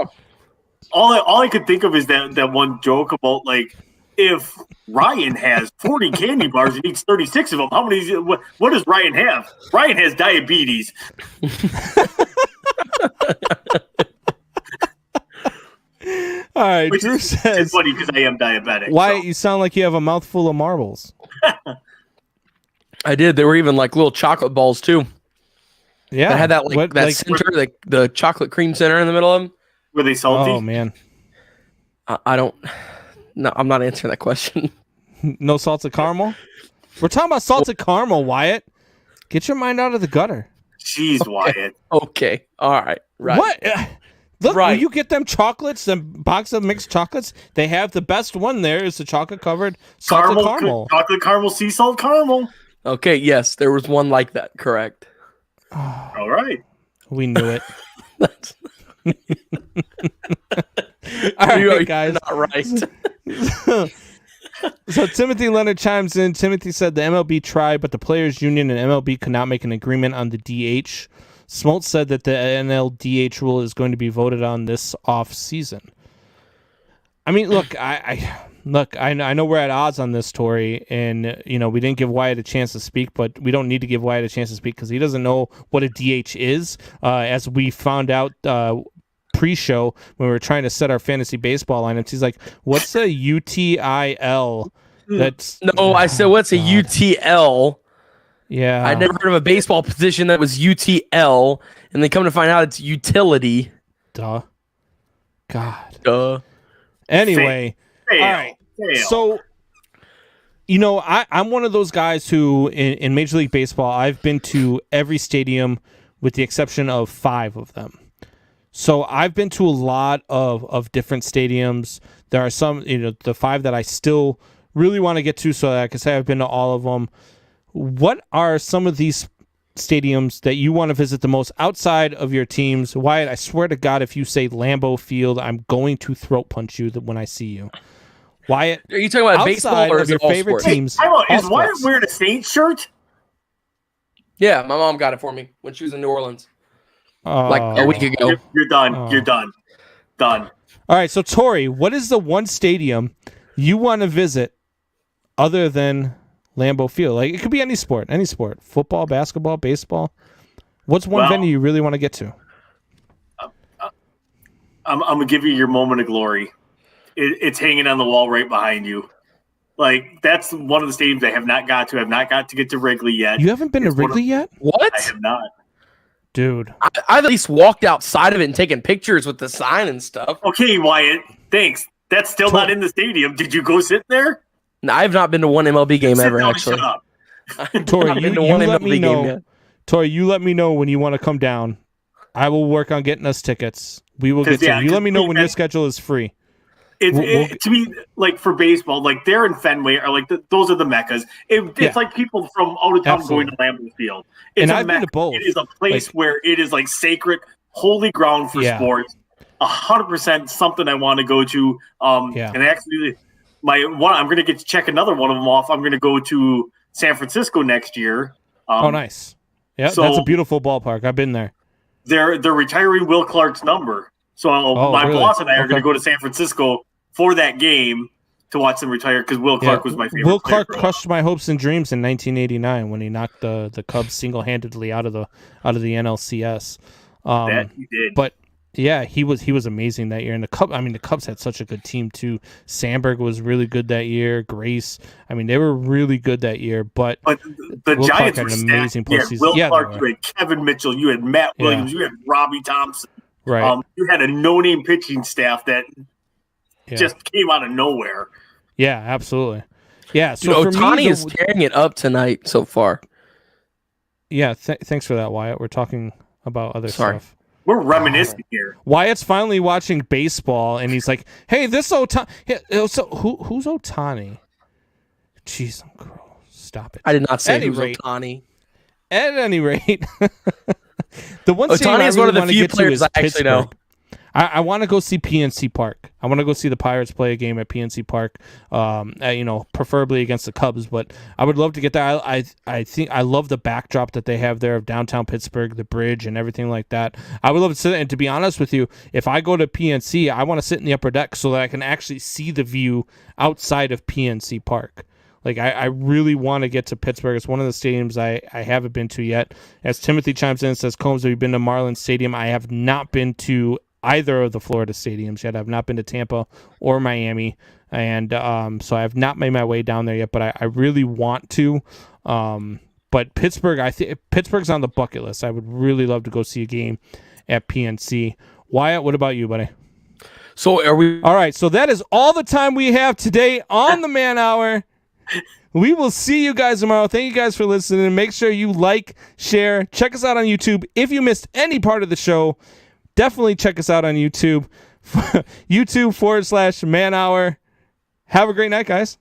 All I could think of is that one joke about, like, if Ryan has 40 candy bars and eats 36 of them, how many? What does Ryan have? Ryan has diabetes. All right, Which Drew is says, funny because I am diabetic. Wyatt, so. you sound like you have a mouthful of marbles. I did. They were even like little chocolate balls too. Yeah, That had that center, the chocolate cream center in the middle of them. Were they salty? Oh man, I don't. No, I'm not answering that question. no salted caramel. We're talking about salted caramel, Wyatt. Get your mind out of the gutter. Jeez, Wyatt. Okay. All right. Right. What? Look, Right. when you get them chocolates, the box of mixed chocolates, they have the best one there is the chocolate covered salted caramel. Chocolate caramel, sea salt caramel. Okay. Yes, there was one like that. Correct. All right. We knew it. That's All you're right, guys. not right. So Timothy Leonard chimes in. Timothy said the MLB tried, but the Players Union and MLB could not make an agreement on the DH. Smoltz said that the NL DH rule is going to be voted on this off season. I mean, look, I know we're at odds on this, Tori, and we didn't give Wyatt a chance to speak, but we don't need to give Wyatt a chance to speak because he doesn't know what a DH is. As we found out pre-show when we were trying to set our fantasy baseball lineups, he's like, "What's a UTIL?" That's No, I said what's a UTL? Yeah. I'd never heard of a baseball position that was UTL, and then come to find out it's utility. Duh. God. Duh. Anyway. Fail. All right. Fail. So, I'm one of those guys who, in Major League Baseball, I've been to every stadium with the exception of 5 of them. So I've been to a lot of different stadiums. There are some, the 5 that I still really want to get to, so that I can say I've been to all of them. What are some of these stadiums that you want to visit the most outside of your teams? Wyatt, I swear to God, if you say Lambeau Field, I'm going to throat punch you when I see you. Wyatt, are you talking about baseball or of your favorite teams? Is Wyatt wearing a Saints shirt? Yeah, my mom got it for me when she was in New Orleans. Like a Oh. week ago. You're done. Oh. You're done. Done. All right, so Tori, what is the one stadium you want to visit other than Lambeau Field? Like, it could be any sport, football, basketball, baseball. What's one venue you really want to get to? I'm gonna give you your moment of glory. It's hanging on the wall right behind you. Like, that's one of the stadiums I have not got to. I've not got to get to Wrigley yet. You haven't been to Wrigley yet? What? I have not. Dude. I've at least walked outside of it and taken pictures with the sign and stuff. Okay, Wyatt. Thanks. That's still not in the stadium. Did you go sit there? No, I've not been to one MLB game Sit ever, down and actually. shut up. Tori, I've you been to one let MLB me game know. yet. Tori, you let me know when you want to come down. I will work on getting us tickets. We will get to you. Let me know when your schedule is free. To me, like, for baseball, like, they're in Fenway, or like those are the meccas. It's like people from out of town going to Lambeau Field. It's And a I've been mecca. to both. It is a place where it is like sacred, holy ground for sports. 100% something I want to go to. And actually, I'm going to get to check another one of them off. I'm going to go to San Francisco next year. Oh, nice. Yeah, so that's a beautiful ballpark. I've been there. They're retiring Will Clark's number. So my boss and I are going to go to San Francisco for that game to watch them retire, because Will Clark was my favorite. Will Clark crushed my hopes and dreams in 1989 when he knocked the Cubs single-handedly out of the NLCS. That he did. But yeah, he was amazing that year. And the Cubs had such a good team too. Sandberg was really good that year. Grace, they were really good that year. But the Will Giants Clark were had an amazing stacked. postseason. Will Clark, you had Kevin Mitchell, you had Matt Williams, you had Robbie Thompson. Right. You had a no-name pitching staff that just came out of nowhere. Yeah, absolutely. Yeah, so Ohtani is tearing it up tonight so far. Yeah, thanks for that, Wyatt. We're talking about other stuff. We're reminiscing here. Wyatt's finally watching baseball, and he's like, "Hey, this Ohtani. So who's Ohtani?" Jeez, stop it. I did not say it was Ohtani. At any rate, the one Ohtani is one of the few players I actually know. I want to go see PNC Park. I want to go see the Pirates play a game at PNC Park. Preferably against the Cubs, but I would love to get there. I think I love the backdrop that they have there of downtown Pittsburgh, the bridge and everything like that. I would love to sit. And to be honest with you, if I go to PNC, I want to sit in the upper deck so that I can actually see the view outside of PNC Park. Like, I really want to get to Pittsburgh. It's one of the stadiums I haven't been to yet. As Timothy chimes in and says, Combs, have you been to Marlins Stadium? I have not been to either of the Florida stadiums yet. I've not been to Tampa or Miami. And so I have not made my way down there yet, but I really want to. But Pittsburgh, I think Pittsburgh's on the bucket list. I would really love to go see a game at PNC. Wyatt, what about you, buddy? So are we... All right, so that is all the time we have today on the Man Hour. We will see you guys tomorrow. Thank you guys for listening. Make sure you like, share, check us out on YouTube. If you missed any part of the show, definitely check us out on YouTube. YouTube.com/Man Hour. Have a great night, guys.